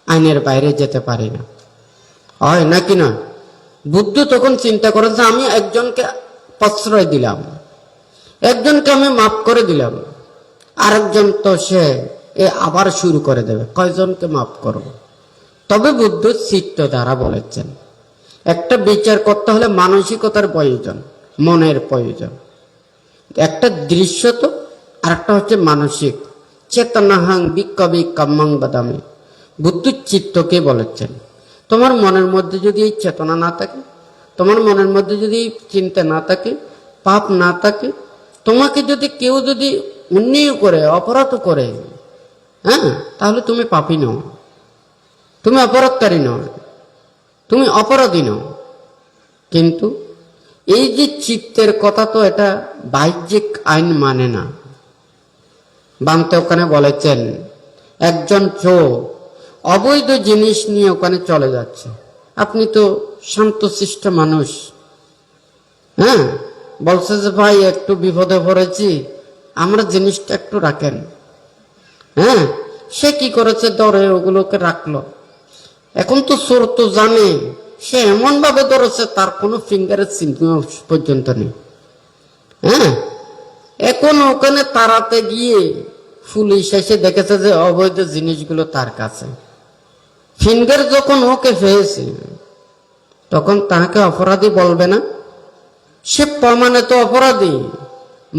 আইনের বাইরে যেতে পারি না, হয় নাকি না? বুদ্ধ তখন চিন্তা করেন যে আমি একজনকে প্রশ্রয় দিলাম, একজনকে আমি মাফ করে দিলাম, আরেকজন তো সে আবার শুরু করে দেবে, কয়জনকে মাফ করব? তবে বুদ্ধ চিত্ত দ্বারা বলেছেন একটা বিচার করতে হলে মানসিকতার প্রয়োজন, মনের প্রয়োজন। একটা দৃশ্য তো, আর একটা হচ্ছে মানসিক। চেতনাহাং বিক্ষোভী কাম্মাং বাদামি, বুদ্ধ চিত্তকে বলেছেন তোমার মনের মধ্যে যদি এই চেতনা না থাকে, তোমার মনের মধ্যে যদি চিন্তা না থাকে, পাপ না থাকে, তোমাকে যদি কেউ যদি অন্যায় করে, অপরাধ করে, হ্যাঁ, তাহলে তুমি পাপী নও, তুমি অপরাধকারী নও, তুমি অপরাধী নও। কিন্তু এই যে চিত্তের কথা, তো এটা বাহ্যিক আইন মানে না। বান্তে ওখানে বলেছেন একজন চোর অবৈধ জিনিস নিয়ে ওখানে চলে যাচ্ছে, আপনি তো শান্তশিষ্ট মানুষ, হ্যাঁ, বলছে যে ভাই একটু বিপদে পড়েছি, আমরা জিনিসটা একটু রাখেন। হ্যাঁ, সে কি করেছে, ধরে ওগুলোকে রাখলো। এখন তো চোর তো জানে, সে এমন ভাবে ধরেছে তার কোনো ফিঙ্গারের চিহ্ন পর্যন্ত নেই। হ্যাঁ, এখন ওখানে তাড়াতে গিয়ে পুলিশ এসে দেখেছে যে অবৈধ জিনিসগুলো তার কাছে। ফিঙ্গার যখন ওকে পেয়েছে, তখন তাকে অপরাধী বলবে না? সে প্রমাণে তো অপরাধী,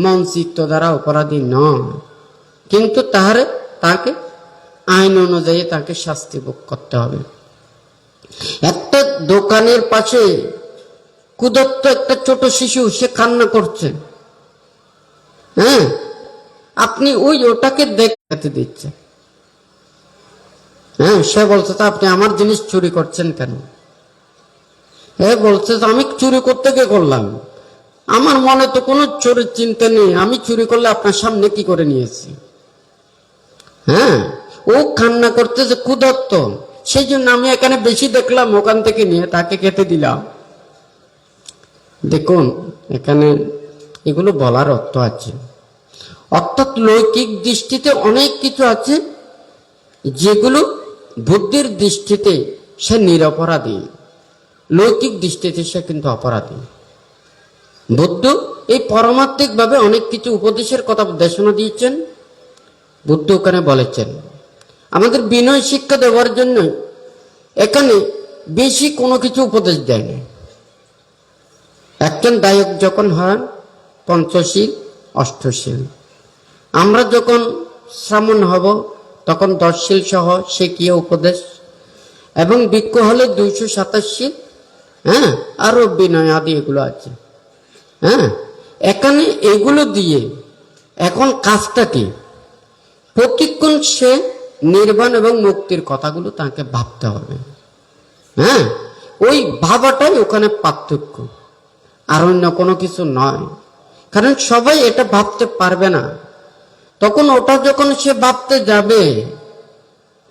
মন চিত্ত দ্বারা অপরাধী নয়, কিন্তু তাকে আইন অনুযায়ী তাকে শাস্তি ভোগ করতে হবে। একটা দোকানের পাশে ক্ষুধার্ত একটা ছোট শিশু, সে কান্না করছে, হ্যাঁ, আপনি ওটাকে দেখতে দিচ্ছে, হ্যাঁ, সে বলছে তো আপনি আমার জিনিস চুরি করছেন কেন? বলছে যে আমি চুরি করতে গিয়ে করলাম, আমার মনে তো কোনো চোরের চিন্তা নেই, আমি চুরি করলে আপনার সামনে কি করে নিয়েছি। হ্যাঁ, ও কান্না করতে যে ক্ষুধার্ত, সেই জন্য আমি এখানে বেশি দেখলাম, ওখান থেকে নিয়ে তাকে খেতে দিলাম। দেখুন, এখানে এগুলো বলার অর্থ আছে, অর্থাৎ লৌকিক দৃষ্টিতে অনেক কিছু আছে যেগুলো বুদ্ধির দৃষ্টিতে সে নিরপরাধী, লৌকিক দৃষ্টিতে সে কিন্তু অপরাধী। বুদ্ধ এই পারমার্থিক ভাবে অনেক কিছু উপদেশের কথা দেশনা দিয়েছেন। বুদ্ধ ওখানে বলেছেন আমাদের বিনয় শিক্ষা দেওয়ার জন্য এখানে বেশি কোনো কিছু উপদেশ দেয়নি। একজন দায়ক যখন হন পঞ্চশীল অষ্টশীল, আমরা যখন শ্রামণ হব তখন 10 শীল সহ সে কি উপদেশ, এবং ভিক্ষু হলে 227 শীল, হ্যাঁ, আরো বিনয় আদি এগুলো আছে। হ্যাঁ, এখানে এগুলো দিয়ে এখন কাজটা কি, প্রতিক্ষণ সে নির্বাণ এবং মুক্তির কথাগুলো তাকে ভাবতে হবে। হ্যাঁ, ওই ভাবাটাই ওখানে পার্থক্য, আর অন্য কোনো কিছু নয়। কারণ সবাই এটা ভাবতে পারবে না, তখন ওটা যখন সে ভাবতে যাবে,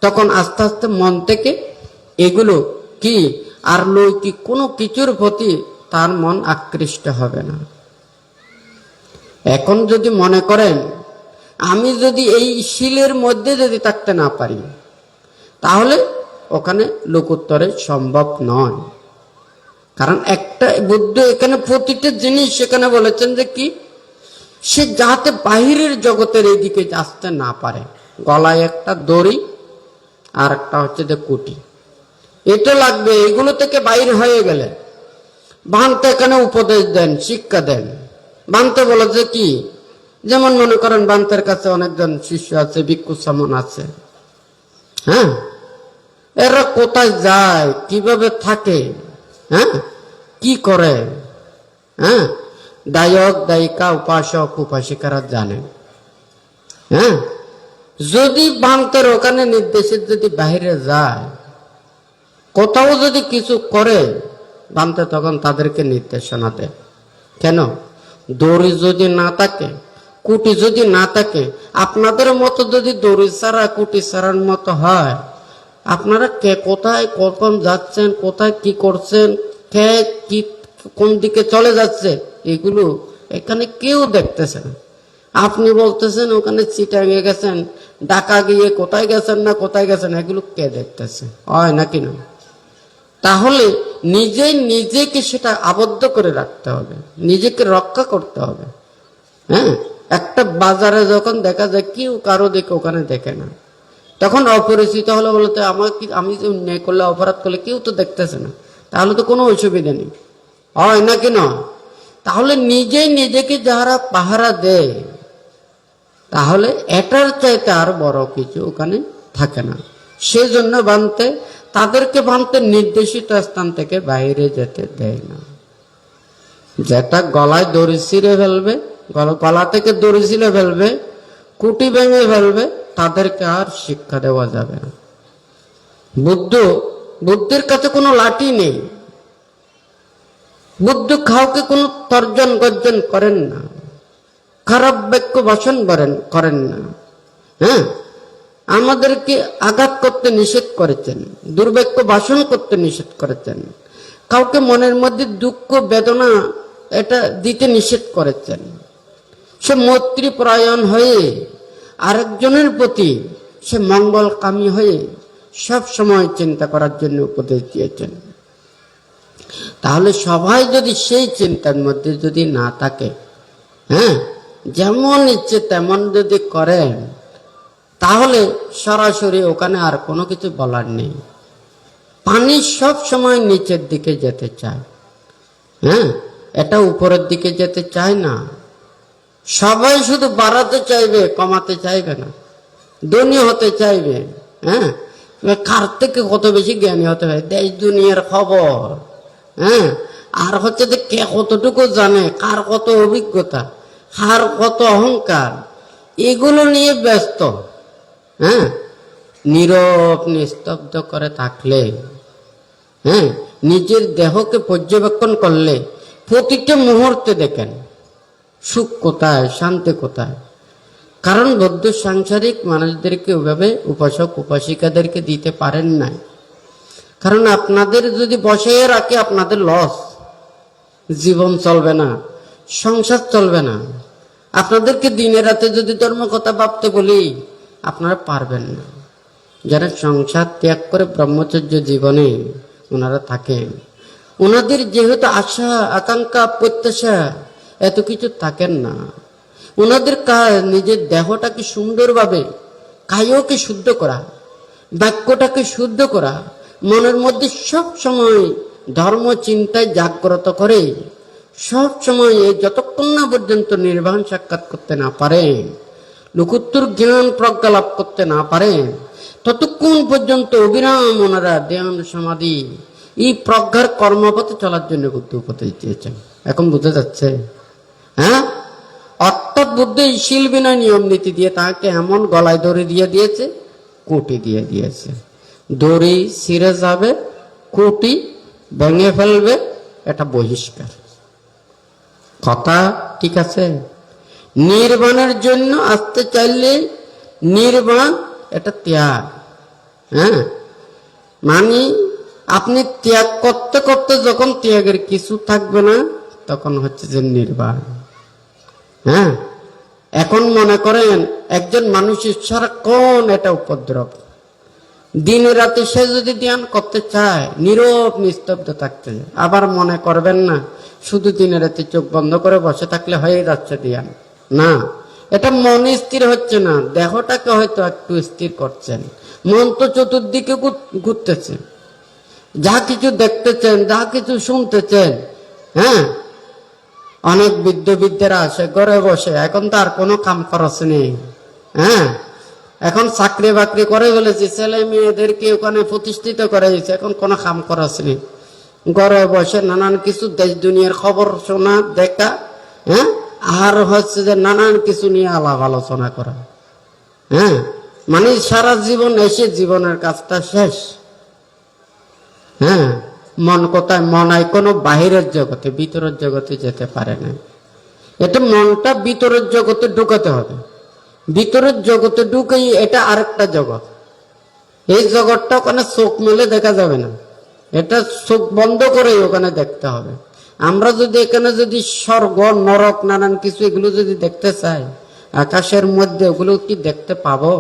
তখন আস্তে আস্তে মন থেকে এগুলো কি আর লৌকিক কোনো কিছুর প্রতি তার মন আকৃষ্ট হবে না। এখন যদি মনে করেন আমি যদি এই শিলের মধ্যে যদি থাকতে না পারি, তাহলে ওখানে লোকোত্তরে সম্ভব নয়। কারণ একটা বুদ্ধ এখানে প্রতিটা জিনিস সেখানে বলেছেন যে কি, সে যাতে বাহিরের জগতের এইদিকে আসতে না পারে। গলায় একটা দড়ি আর একটা হচ্ছে যে কুটি, এটা লাগবে। এগুলো থেকে বাইর হয়ে গেলে ভান্তে এখানে উপদেশ দেন, শিক্ষা দেন। ভান্তে বলে যে কি, যেমন মনে করেন ভান্তের কাছে অনেকজন শিষ্য আছে, ভিক্ষু সামন আছে, হ্যাঁ, এরা কোথায় যায়, কিভাবে থাকে, হ্যাঁ, কি করে, হ্যাঁ, দায়ক দায়িকা উপাসক উপাসিকারা জানে। হ্যাঁ, যদি ভান্তের ওখানে নির্দেশে যদি বাইরে যায়, কোথাও যদি কিছু করে, ভান্তে তখন তাদেরকে নির্দেশনা দেয়। কেন? দড়ি যদি না থাকে, কুটি যদি না থাকে, আপনাদের মতো যদি দড়ি ছাড়া কুটি ছাড়ার মতো হয়, আপনারা কে কোথায় কখন যাচ্ছেন, কোথায় কি করছেন, কে কি কোন দিকে চলে যাচ্ছে, এগুলো এখানে কেউ দেখতেছে না। আপনি বলতেছেন ওখানে চিটাঙে গেছেন, ঢাকা গিয়ে কোথায় গেছেন না কোথায় গেছেন, এগুলো কে দেখতেছে? হয় নাকি না? তাহলে নিজেকে সেটা আবদ্ধ করে রাখতে হবে, নিজেকে রক্ষা করতে হবে। হ্যাঁ, একটা বাজারে যখন দেখা যায় কেউ কারো দেখে ওখানে দেখে না, তখন অপরিচিত হলে বলতে আমাকে, আমি যে অন্যায় করলে অপরাধ করলে কেউ তো দেখতেছে না, তাহলে তো কোনো অসুবিধা নেই, হয় নাকি নয়? তাহলে নিজেই নিজেকে যারা পাহারা দেয়, তাহলে এটার চাইতে আর বড় কিছু ওখানে থাকে না। সেজন্য তাদেরকে বাঁধতে নির্দেশিত স্থান থেকে বাইরে যেতে দেয় না। যেটা গলায় দড়ি ছিঁড়ে ফেলবে, গলা থেকে দড়ি ছিঁড়ে ফেলবে, কুটি ভেঙে ফেলবে, তাদেরকে আর শিক্ষা দেওয়া যাবে না। বুদ্ধের কাছে কোনো লাঠি নেই। বুদ্ধ কাউকে কোনো তর্জন গর্জন করেন না, খারাপ বাক্য ভাষণ করেন না। হ্যাঁ, আমাদেরকে আঘাত করতে নিষেধ করেছেন, দুর্বাক্য ভাষণ করতে নিষেধ করেছেন, কাউকে মনের মধ্যে দুঃখ বেদনা এটা দিতে নিষেধ করেছেন। সে মৈত্রীপরায়ণ হয়ে আরেকজনের প্রতি সে মঙ্গলকামী হয়ে সব সময় চিন্তা করার জন্য উপদেশ দিয়েছেন। তাহলে সবাই যদি সেই চিন্তার মধ্যে যদি না থাকে, হ্যাঁ, যেমন ইচ্ছে তেমন যদি করেন, তাহলে সরাসরি ওখানে আর কোনো কিছু বলার নেই। পানি সব সময় নিচের দিকে যেতে চায়, হ্যাঁ, এটা উপরের দিকে যেতে চায় না। সবাই শুধু বাড়াতে চাইবে, কমাতে চাইবে না, ধনী হতে চাইবে। হ্যাঁ, কার থেকে কত বেশি জ্ঞানী হতে হয়, দেশ দুনিয়ার খবর, হ্যাঁ, আর হচ্ছে যে কে কতটুকু জানে, কার কত অভিজ্ঞতা, কার কত অহংকার, এগুলো নিয়ে ব্যস্ত। হ্যাঁ, নীরব নিস্তব্ধ করে থাকলে, হ্যাঁ, নিজের দেহকে পর্যবেক্ষণ করলে প্রতিটা মুহূর্তে দেখেন সুখ কোথায়, শান্তি কোথায়। কারণ বৌদ্ধ সাংসারিক মানুষদেরকে ওইভাবে উপাসক উপাসিকাদেরকে দিতে পারেন নাই। কারণ আপনাদের যদি বসিয়ে রাখে, আপনাদের লস, জীবন চলবে না, সংসার চলবে না। আপনাদেরকে দিনে রাতে যদি ধর্ম কথা ভাবতে বলি, আপনারা পারবেন না। যারা সংসার ত্যাগ করে ব্রহ্মচর্য জীবনে ওনারা থাকেন, ওনাদের যেহেতু আশা আকাঙ্ক্ষা প্রত্যাশা এত কিছু থাকেন না। ওনাদের কাজ নিজের দেহটাকে সুন্দরভাবে, কায়কে শুদ্ধ করা, বাক্যটাকে শুদ্ধ করা, মনের মধ্যে সব সময় ধর্ম চিন্তায় জাগ্রত করে সব সময় যতক্ষণ না পর্যন্ত নির্বাণ সাক্ষাৎ করতে না পারে, লোকোত্তর জ্ঞান প্রজ্ঞা লাভ করতে না পারে, ততক্ষণ পর্যন্ত অবিরাম ওনারা ধ্যান সমাধি এই প্রজ্ঞার কর্মপথে চলার জন্য বুদ্ধ উপদেশ দিয়েছেন। এখন বুঝা যাচ্ছে? হ্যাঁ, অর্থাৎ বুদ্ধ এই শীল বিনয় নিয়ম নীতি দিয়ে তাকে এমন গলায় দড়ি দিয়ে দিয়েছে, কোটি দিয়ে দিয়েছে। দড়ি ছিঁড়ে যাবে, কোটি ভেঙে ফেলবে, এটা বহিষ্কার। কথা ঠিক আছে? নির্বাণের জন্য আসতে চাইলে নির্বাণ এটা ত্যাগ। হ্যাঁ, মানে আপনি ত্যাগ করতে করতে যখন ত্যাগের কিছু থাকবে না, তখন হচ্ছে যে নির্বাণ। হ্যাঁ, এখন মনে করেন একজন মানুষের সারাক্ষণ এটা উপদ্রব, দিন রাতে সে যদি ধ্যান করতে চায়, নীরব নিস্তব্ধ থাকতে, আবার মনে করবেন না শুধু দিনে রাতে চোখ বন্ধ করে বসে থাকলে হয়ে যাচ্ছে ধ্যান। না, এটা মন স্থির হচ্ছে না, দেহটাকে হয়তো একটু স্থির করছেন, মন তো চতুর্দিকে ঘুরতেছে, যা কিছু দেখতেছেন, যা কিছু শুনতেছেন। হ্যাঁ, অনেক বিদ্যারা আসে ঘরে বসে, এখন তার কোনো কাম খরচ নেই। হ্যাঁ, এখন চাকরি বাকরি করে ফেলেছে, ছেলে মেয়েদেরকে ওখানে প্রতিষ্ঠিত করে দিয়েছে, এখন কোনো কাম খরচ নেই, ঘরে বসে নানান কিছু দেশ দুনিয়ার খবর শোনা দেখা। হ্যাঁ, আর হচ্ছে যে নানান কিছু নিয়ে আলাপ আলোচনা করা। হ্যাঁ, মানে সারা জীবন এসে জীবনের কাজটা শেষ। হ্যাঁ, মন কোথায়? মনায় কোনো বাহিরের জগতে, ভিতরের জগতে যেতে পারে না। এটা মনটা ভিতরের জগতে ঢুকাতে হবে। ভিতরের জগতে ঢুকেই এটা আরেকটা জগৎ। এই জগৎটা ওখানে চোখ মেলে দেখা যাবে না, এটা চোখ বন্ধ করে ওখানে দেখতে হবে। আমরা যদি এখানে যদি স্বর্গ নরক নানান কিছু এগুলো যদি দেখতে চাই, আকাশের মধ্যে ওগুলো কি দেখতে পাবো?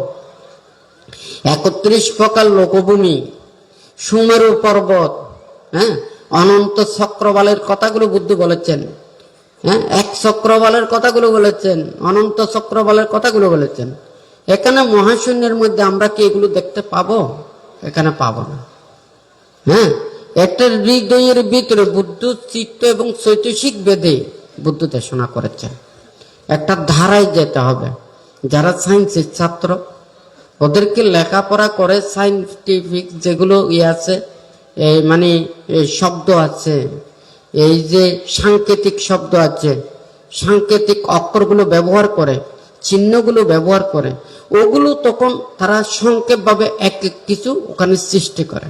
31 প্রকার লোকভূমি, সুমেরু পর্বত, হ্যাঁ, অনন্ত চক্রবালের কথাগুলো বুদ্ধ বলেছেন। হ্যাঁ, এক চক্রবালের কথাগুলো বলেছেন, অনন্ত চক্রবালের কথাগুলো বলেছেন। এখানে মহাশূন্যের মধ্যে আমরা কি এগুলো দেখতে পাবো? এখানে পাবো না। হ্যাঁ, একটা হৃদয়ের ভিতরে বুদ্ধ চিত্ত এবং চৈতসিক বেদে বুদ্ধ দেশনা করেছেন। একটা ধারায় যেতে হবে। যারা সায়েন্সের ছাত্র, ওদেরকে লেখাপড়া করে সাইন্টিফিক যেগুলো আছে, এই মানে এই শব্দ আছে, এই যে সাংকেতিক শব্দ আছে, সাংকেতিক অক্ষরগুলো ব্যবহার করে, চিহ্নগুলো ব্যবহার করে, ওগুলো তখন তারা সংক্ষেপভাবে এক এক কিছু ওখানে সৃষ্টি করে।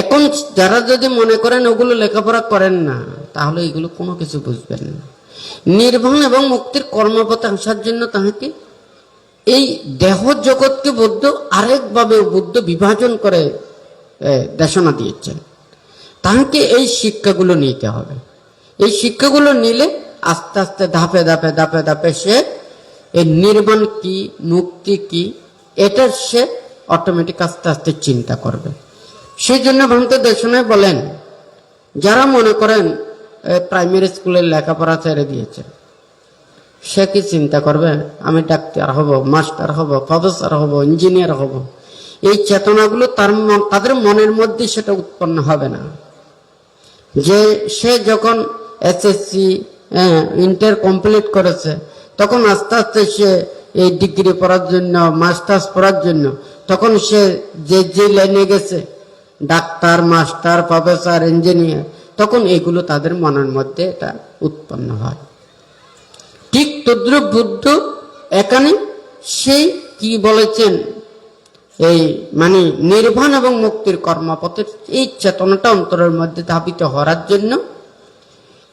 এখন যারা যদি মনে করেন ওগুলো লেখাপড়া করেন না, তাহলে এগুলো কোনো কিছু বুঝবেন না। নির্বাণ এবং মুক্তির কর্মপথে আসার জন্য তাহাকে এই দেহ জগৎকে বুদ্ধ আরেকভাবে বুদ্ধ বিভাজন করে দেশনা দিয়েছেন। তাহাকে এই শিক্ষাগুলো নিতে হবে। এই শিক্ষাগুলো নিলে আস্তে আস্তে ধাপে ধাপে ধাপে ধাপে সে এই নির্বাণ কি, মুক্তি কি, এটা সে অটোমেটিক আস্তে আস্তে চিন্তা করবে। সেই জন্য ভ্রান্ত দেশনায় বলেন, যারা মনে করেন প্রাইমারি স্কুলের লেখাপড়া ছেড়ে দিয়েছে, সে কি চিন্তা করবে আমি ডাক্তার হব, মাস্টার হব, প্রফেসর হব, ইঞ্জিনিয়ার হব? এই চেতনাগুলো তাদের মনের মধ্যে সেটা উৎপন্ন হবে না। যে সে যখন এসএসসি ইন্টার কমপ্লিট করেছে, তখন আস্তে আস্তে সে এই ডিগ্রি পড়ার জন্য, মাস্টার্স পড়ার জন্য, তখন সে যে যে লাইনে গেছে, ডাক্তার, মাস্টার, প্রফেসর, ইঞ্জিনিয়ার, তখন এগুলো তাদের মনের মধ্যে এটা উৎপন্ন হয়। ঠিক তদ্রুপ বুদ্ধ এখানে সেই কি বলেছেন, এই মানে নির্বাণ এবং মুক্তির কর্মপথের এই চেতনাটা অন্তরের মধ্যে ধাবিত হওয়ার জন্য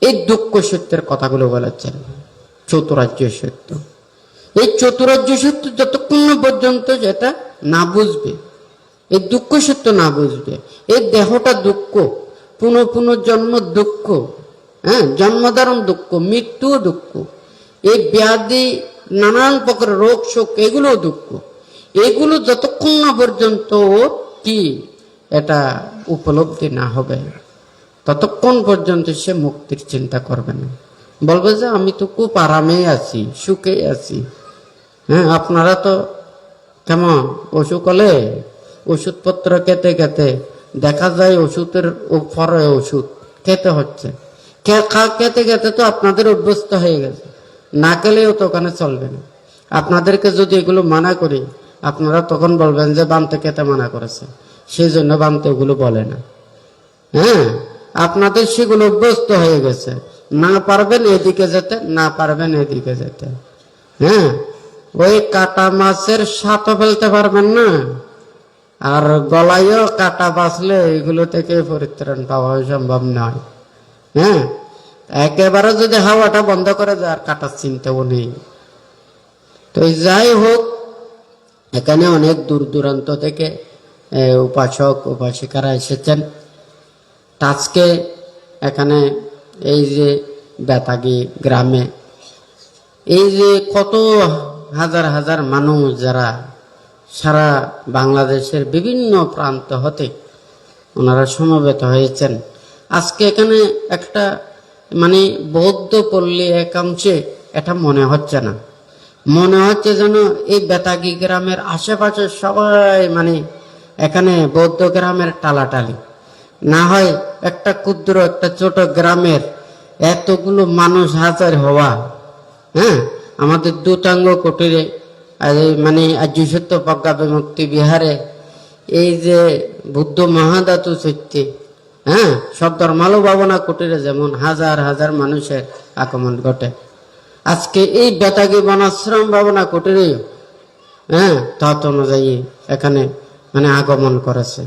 এই দুঃখ সত্যের কথাগুলো বলেছেন। চতুরার্য সত্য, এই চতুরার্য সত্য যতক্ষণ পর্যন্ত যেটা না বুঝবে, এই দুঃখ সত্য না বুঝবে, এই দেহটা দুঃখ, পুনঃ পুনঃ জন্ম দুঃখ, হ্যাঁ, জন্মধারণ দুঃখ, মৃত্যু দুঃখ, এই ব্যাধি, নানান প্রকার রোগ শোক, এগুলো দুঃখ, এগুলো যতক্ষণ না পর্যন্ত কি এটা উপলব্ধি না হবে, ততক্ষণ পর্যন্ত সে মুক্তির চিন্তা করবে না। বলবে যে আমি তো খুব আরামে আছি, সুখে আছি। হ্যাঁ, আপনারা তো কেমন অসুখ হলে ওষুধপত্র খেতে খেতে দেখা যায় ওষুধের পরে ওষুধ খেতে হচ্ছে, খেতে খেতে তো আপনাদের অভ্যস্ত হয়ে গেছে, না খেলেও তো ওখানে চলবে না। আপনাদেরকে যদি এগুলো মানা করি, আপনারা তখন বলবেন যে বানতে খেতে মানা করেছে, সেই জন্য বানতে ওগুলো বলে না। হ্যাঁ, আপনাদের সেগুলো অভ্যস্ত হয়ে গেছে, না পারবেন এদিকে যেতে, না পারবেন এদিকে যেতে। হ্যাঁ, ওই কাটা মাছের স্বাদও ফেলতে পারবেন না, আর গলায়ও কাটা বাঁচলে এগুলো থেকে পরিত্রাণ পাওয়া সম্ভব নয়। হ্যাঁ, একেবারে যদি হাওয়াটা বন্ধ করে যায় আর কাটার চিন্তাও নেই। তো যাই হোক, এখানে অনেক দূর দূরান্ত থেকে উপাসক উপাসিকারা এসেছেন। আজকে এখানে এই যে বেতাগী গ্রামে এই যে কত হাজার হাজার মানুষ যারা সারা বাংলাদেশের বিভিন্ন প্রান্ত হতে ওনারা সমবেত হয়েছেন, আজকে এখানে একটা মানে বৌদ্ধ পল্লী একাংশে এটা মনে হচ্ছে না, মনে হচ্ছে যেন এই বেতাগী গ্রামের আশেপাশে সবাই মানে এখানে বৌদ্ধ গ্রামের টালাটালি। না হয় একটা ক্ষুদ্র একটা ছোট গ্রামের এতগুলো মানুষ হাজার হওয়া, হ্যাঁ, আমাদের দুটাঙ্গ কুটিরে মানে আর্যসত্য প্রজ্ঞা বিমুক্তি বিহারে এই যে বুদ্ধ মহাধাতু সত্যি, হ্যাঁ, সব ধর্মালো ভাবনা কুটিরে যেমন হাজার হাজার মানুষের আগমন ঘটে, আজকে এই বেতাগী বনাশ্রম ভাবনা কুটিরে হ্যাঁ তত অনুযায়ী এখানে মানে আগমন করেছে।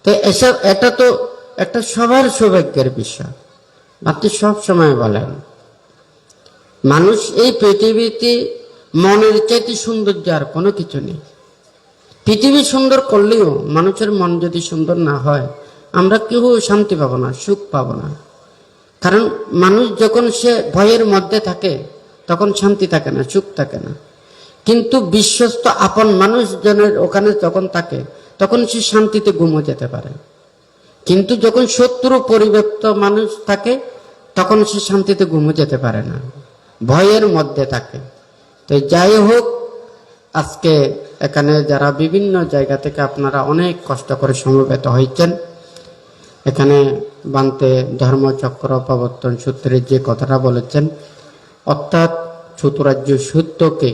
তো এসব এটা তো একটা সবার সৌভাগ্যের বিষয়। আপনি সব সময় বলেন মানুষ এই পৃথিবীতে মনের চাইতে সৌন্দর্য আর কোনো কিছু নেই। পৃথিবী সুন্দর করলেও মানুষের মন যদি সুন্দর না হয়, আমরা কেউ শান্তি পাবো না, সুখ পাবো না। কারণ মানুষ যখন সে ভয়ের মধ্যে থাকে তখন শান্তি থাকে না, সুখ থাকে না। কিন্তু বিশ্বস্ত আপন মানুষজনের ওখানে যখন থাকে তখন সে শান্তিতে ঘুমো যেতে পারে। কিন্তু যখন শত্রু পরিব্যাপ্ত মানুষ থাকে তখন সে শান্তিতে ঘুমো যেতে পারে না, ভয়ের মধ্যে থাকে। তো যাই হোক, আজকে এখানে যারা বিভিন্ন জায়গা থেকে আপনারা অনেক কষ্ট করে সমবেত হয়েছেন, এখানে বান্তে ধর্মচক্র প্রবর্তন সূত্রে যে কথাটা বলেছেন, অর্থাৎ চতুরার্য সত্যকে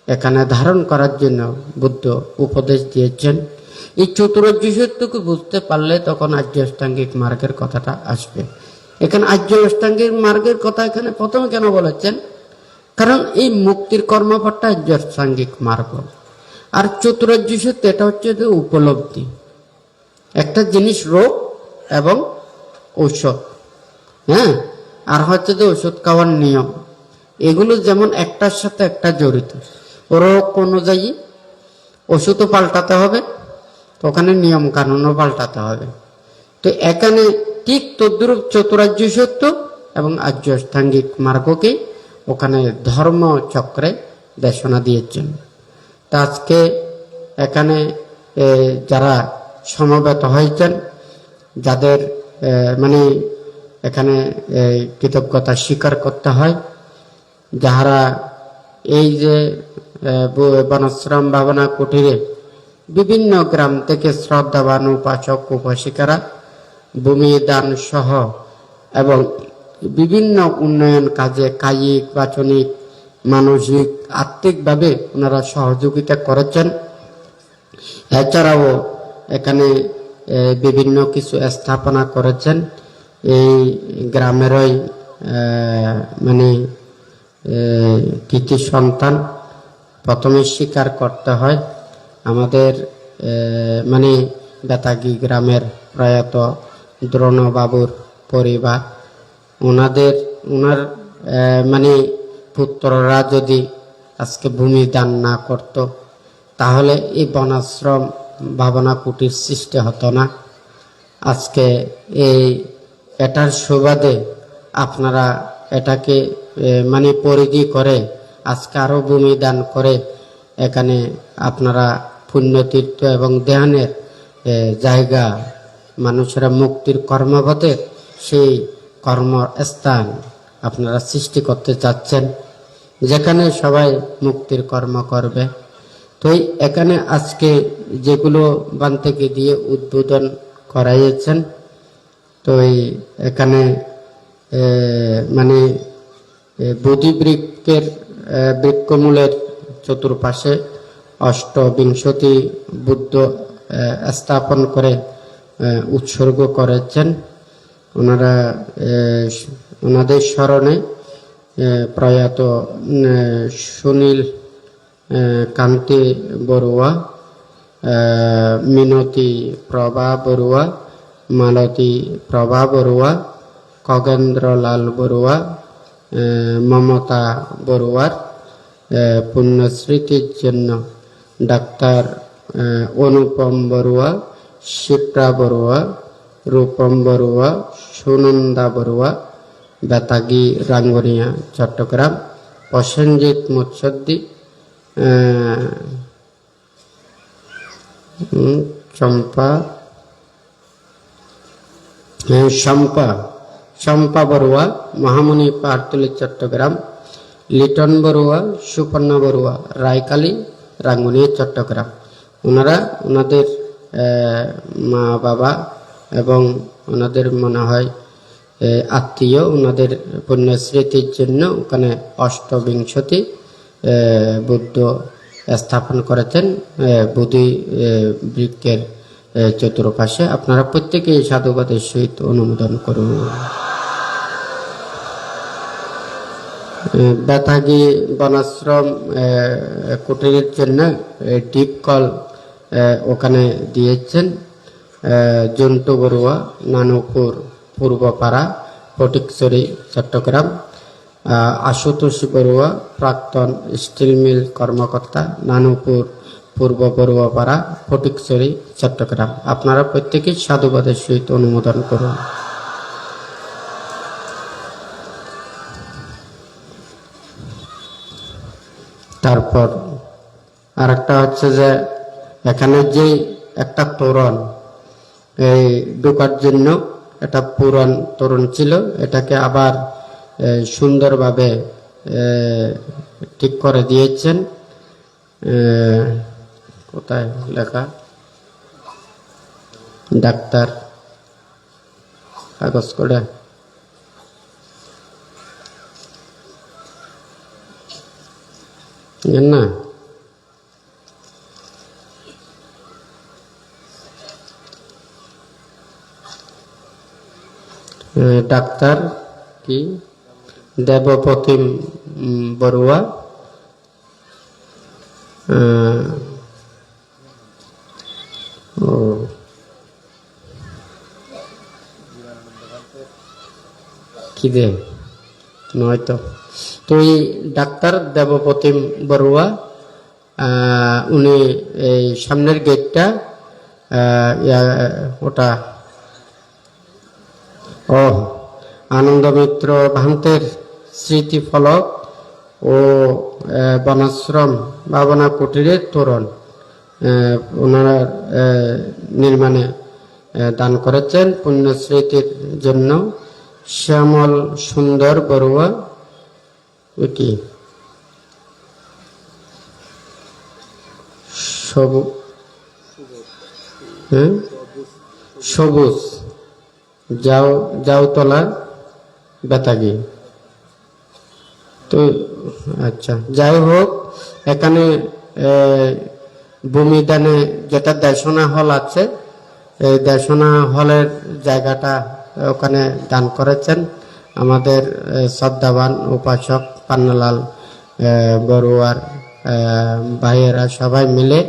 এখানে ধারণ করার জন্য বুদ্ধ উপদেশ দিয়েছেন। এই চতুরার্য সত্যকে বুঝতে পারলে তখন আর্য অষ্টাঙ্গিক মার্গের কথাটা আসবে। এখানে আর্য অষ্টাঙ্গিক মার্গের কথা এখানে প্রথমে কেন বলেছেন? কারণ এই মুক্তির কর্মপথটা আর্য অষ্টাঙ্গিক মার্গ। আর চতুরার্য সত্য এটা হচ্ছে যে উপলব্ধি, একটা জিনিস রোগ এবং ঔষধ, হ্যাঁ, আর হচ্ছে যে ওষুধ খাওয়ার নিয়ম, এগুলো যেমন একটার সাথে একটা জড়িত। রোগ অনুযায়ী ওষুধও পাল্টাতে হবে, তো ওখানে নিয়ম কানুনও পাল্টাতে হবে। তো এখানে ঠিক তদ্রূপ চতুরার্য সত্য এবং আর্য অষ্টাঙ্গিক মার্গকে ওখানে ধর্মচক্রে দেশনা দিয়েছেন। তা আজকে এখানে যারা সমবেত হয়েছেন, যাদের মানে এখানে কৃতজ্ঞতা স্বীকার করতে হয়, যাহারা এই যে বনশ্রম ভাবনা কুটিরে বিভিন্ন গ্রাম থেকে শ্রদ্ধাবান উপাসক উপাসিকারা ভূমি দান সহ এবং বিভিন্ন উন্নয়ন কাজে কায়িক, বাচনিক, মানসিক, আর্থিকভাবে ওনারা সহযোগিতা করেছেন। এছাড়াও এখানে বিভিন্ন কিছু স্থাপনা করেছেন। এই গ্রামেরই মানে কৃতি সন্তান প্রথমে স্বীকার করতে হয়, আমাদের মানে বেতাগী গ্রামের প্রয়াত দ্রোণবাবুর পরিবার, ওনার মানে পুত্ররা যদি আজকে ভূমি দান না করত, তাহলে এই বনাশ্রম ভাবনা কুটির সৃষ্টি হতো না। আজকে এটার সুবাদে আপনারা এটাকে মানে পরিধি করে আজকে আরো ভূমি দান করে এখানে আপনারা পুণ্যতীর্থ এবং ধ্যানের জায়গা, মানুষেরা মুক্তির কর্মপথে সেই কর্মস্থান আপনারা সৃষ্টি করতে চাচ্ছেন, যেখানে সবাই মুক্তির কর্ম করবে। তো এখানে আজকে যেগুলো বান থেকে দিয়ে উদ্বোধন করাইয়েছেন, তো এখানে মানে বোধিবৃক্ষের বৃক্ষমূলের চতুর্পাশে অষ্টবিংশতি বুদ্ধ স্থাপন করে উৎসর্গ করেছেন। ওনাদের স্মরণে প্রয়াত সুনীল কান্তি বড়ুয়া, মিনতি প্রভা বড়ুয়া, মালতী প্রভা বড়ুয়া, খগেন্দ্রলাল বড়ুয়া, মমতা বড়ুয়ার পুণ্যস্মৃতির জন্য ডাক্তার অনুপম বড়ুয়া, শিপ্রা বড়ুয়া, রূপম বড়ুয়া, সুনন্দা বড়ুয়া, বেতাগী রাঙ্গুনিয়া চট্টগ্রাম, প্রসেনজিৎ মুৎসদ্দি, শম্পা বড়ুয়া, মহামণি পাহাড়তলী চট্টগ্রাম, লিটন বড়ুয়া, সুপর্ণা বড়ুয়া, রায়কালী রাঙ্গুনিয়া চট্টগ্রাম। ওনারা ওনাদের মা বাবা এবং ওনাদের মনে হয় আত্মীয়, ওনাদের পুণ্যস্মৃতির জন্য ওখানে অষ্টবিংশতি বুদ্ধ স্থাপন করেছেন বোধি বৃক্ষের চতুর্পাশে। আপনারা প্রত্যেকেই সাধুবাদের সহিত অনুমোদন করুন। বেতাগী বনাশ্রম কুটিরের জন্য ডিপ কল ওখানে দিয়েছেন জন্টু বড়ুয়া, নানুপুর পূর্বপাড়া, ফটিকছড়ি চট্টগ্রাম, আশুতোষ বড়ুয়া, প্রাক্তন স্টিল মিল কর্মকর্তা, নানুপুর পূর্ব বড়ুয়াপাড়া, ফটিকছড়ি চট্টগ্রাম। আপনারা প্রত্যেকেই সাধুবাদের সহিত অনুমোদন করুন। তারপর আরেকটা হচ্ছে যে এখানে যে একটা তোরণ এই ঢোকার জন্য এটা পুরান তরুণ ছিল, এটাকে আবার সুন্দরভাবে ঠিক করে দিয়েছেন। কোথায় লেখা? ডাক্তার কাগজ করে না, ডাক্তার কি দেবপ্রতিম বড়ুয়া, ও কি দে নয়তো তো এই ডাক্তার দেবপ্রতিম বড়ুয়া, উনি এই সামনের গেটটা ওটা ও আনন্দ মিত্র ভান্তের স্মৃতি ফলক ও বনাশ্রম ভাবনা কুটিরের তোরণ ওনারা নির্মাণে দান করেছেন পুণ্যস্মৃতির জন্য। শ্যামল সুন্দর বড়ুয়া, কি সবুজ জাউতলা বেতাগি। তো আচ্ছা, যাই হোক, এখানে ভূমিদানে যেটা দেশনা হল আছে, এই দেশনা হলের জায়গাটা ওখানে দান করেছেন আমাদের শ্রদ্ধাবান উপাসক পান্নালাল বড়ুয়ার ভাইয়েরা সবাই মিলে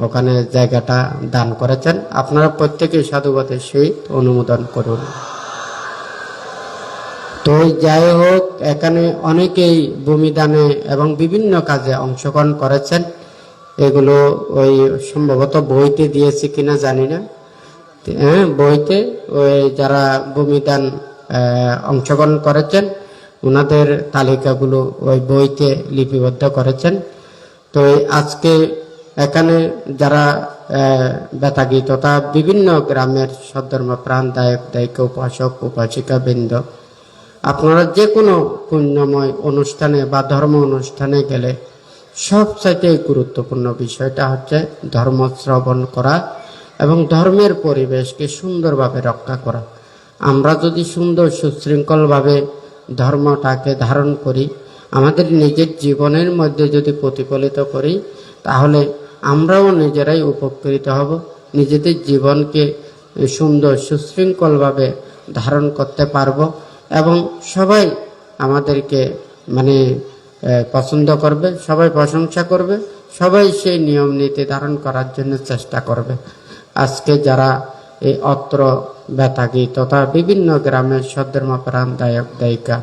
ওখানে জায়গাটা দান করেছেন। আপনারা প্রত্যেকেই সাধুবাদের সহিত অনুমোদন করুন। তো যাই হোক, এখানে অনেকেই ভূমিদানে এবং বিভিন্ন কাজে অংশগ্রহণ করেছেন। এগুলো ওই সম্ভবত বইতে দিয়েছি কিনা জানি না, বইতে ওই যারা ভূমিদান অংশগ্রহণ করেছেন ওনাদের তালিকাগুলো ওই বইতে লিপিবদ্ধ করেছেন। তো আজকে এখানে যারা বেতাগী তথা বিভিন্ন গ্রামের সদ্ধর্ম প্রাণ দায়ক দায়িকা উপাসক উপাসিকা বৃন্দ, আপনারা যে কোনো পুণ্যময় অনুষ্ঠানে বা ধর্ম অনুষ্ঠানে গেলে সবচাইতে গুরুত্বপূর্ণ বিষয়টা হচ্ছে ধর্ম শ্রবণ করা এবং ধর্মের পরিবেশকে সুন্দরভাবে রক্ষা করা। আমরা যদি সুন্দর সুশৃঙ্খলভাবে ধর্মটাকে ধারণ করি, আমাদের নিজের জীবনের মধ্যে যদি প্রতিফলিত করি, তাহলে আমরাও নিজেরাই উপকৃত হব, নিজেদের জীবনকে সুন্দর সুশৃঙ্খলভাবে ধারণ করতে পারবো এবং সবাই আমাদেরকে মানে পছন্দ করবে, সবাই প্রশংসা করবে, সবাই সেই নিয়ম নীতি ধারণ করার জন্য চেষ্টা করবে। আজকে যারা এই অত্র বেতাগী তথা বিভিন্ন গ্রামের সদ্ধর্মপ্রাণ দায়ক দায়িকা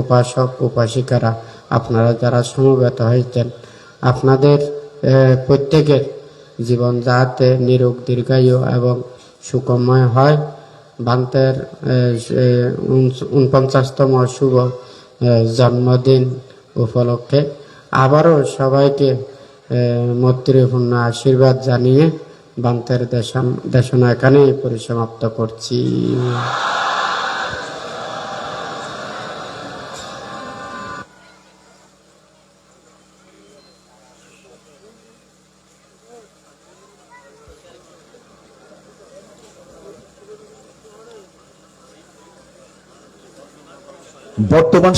উপাসক উপাসিকারা আপনারা যারা সমবেত হয়েছেন, আপনাদের প্রত্যেকের জীবন যাতে নিরোগ দীর্ঘায়ু এবং সুখময় হয়। ভান্তের 49তম শুভ জন্মদিন উপলক্ষে আবারও সবাইকে মৈত্রীপূর্ণ আশীর্বাদ জানিয়ে ভান্তের দেশনা এখানেই পরিসমাপ্ত করছি। বর্তমান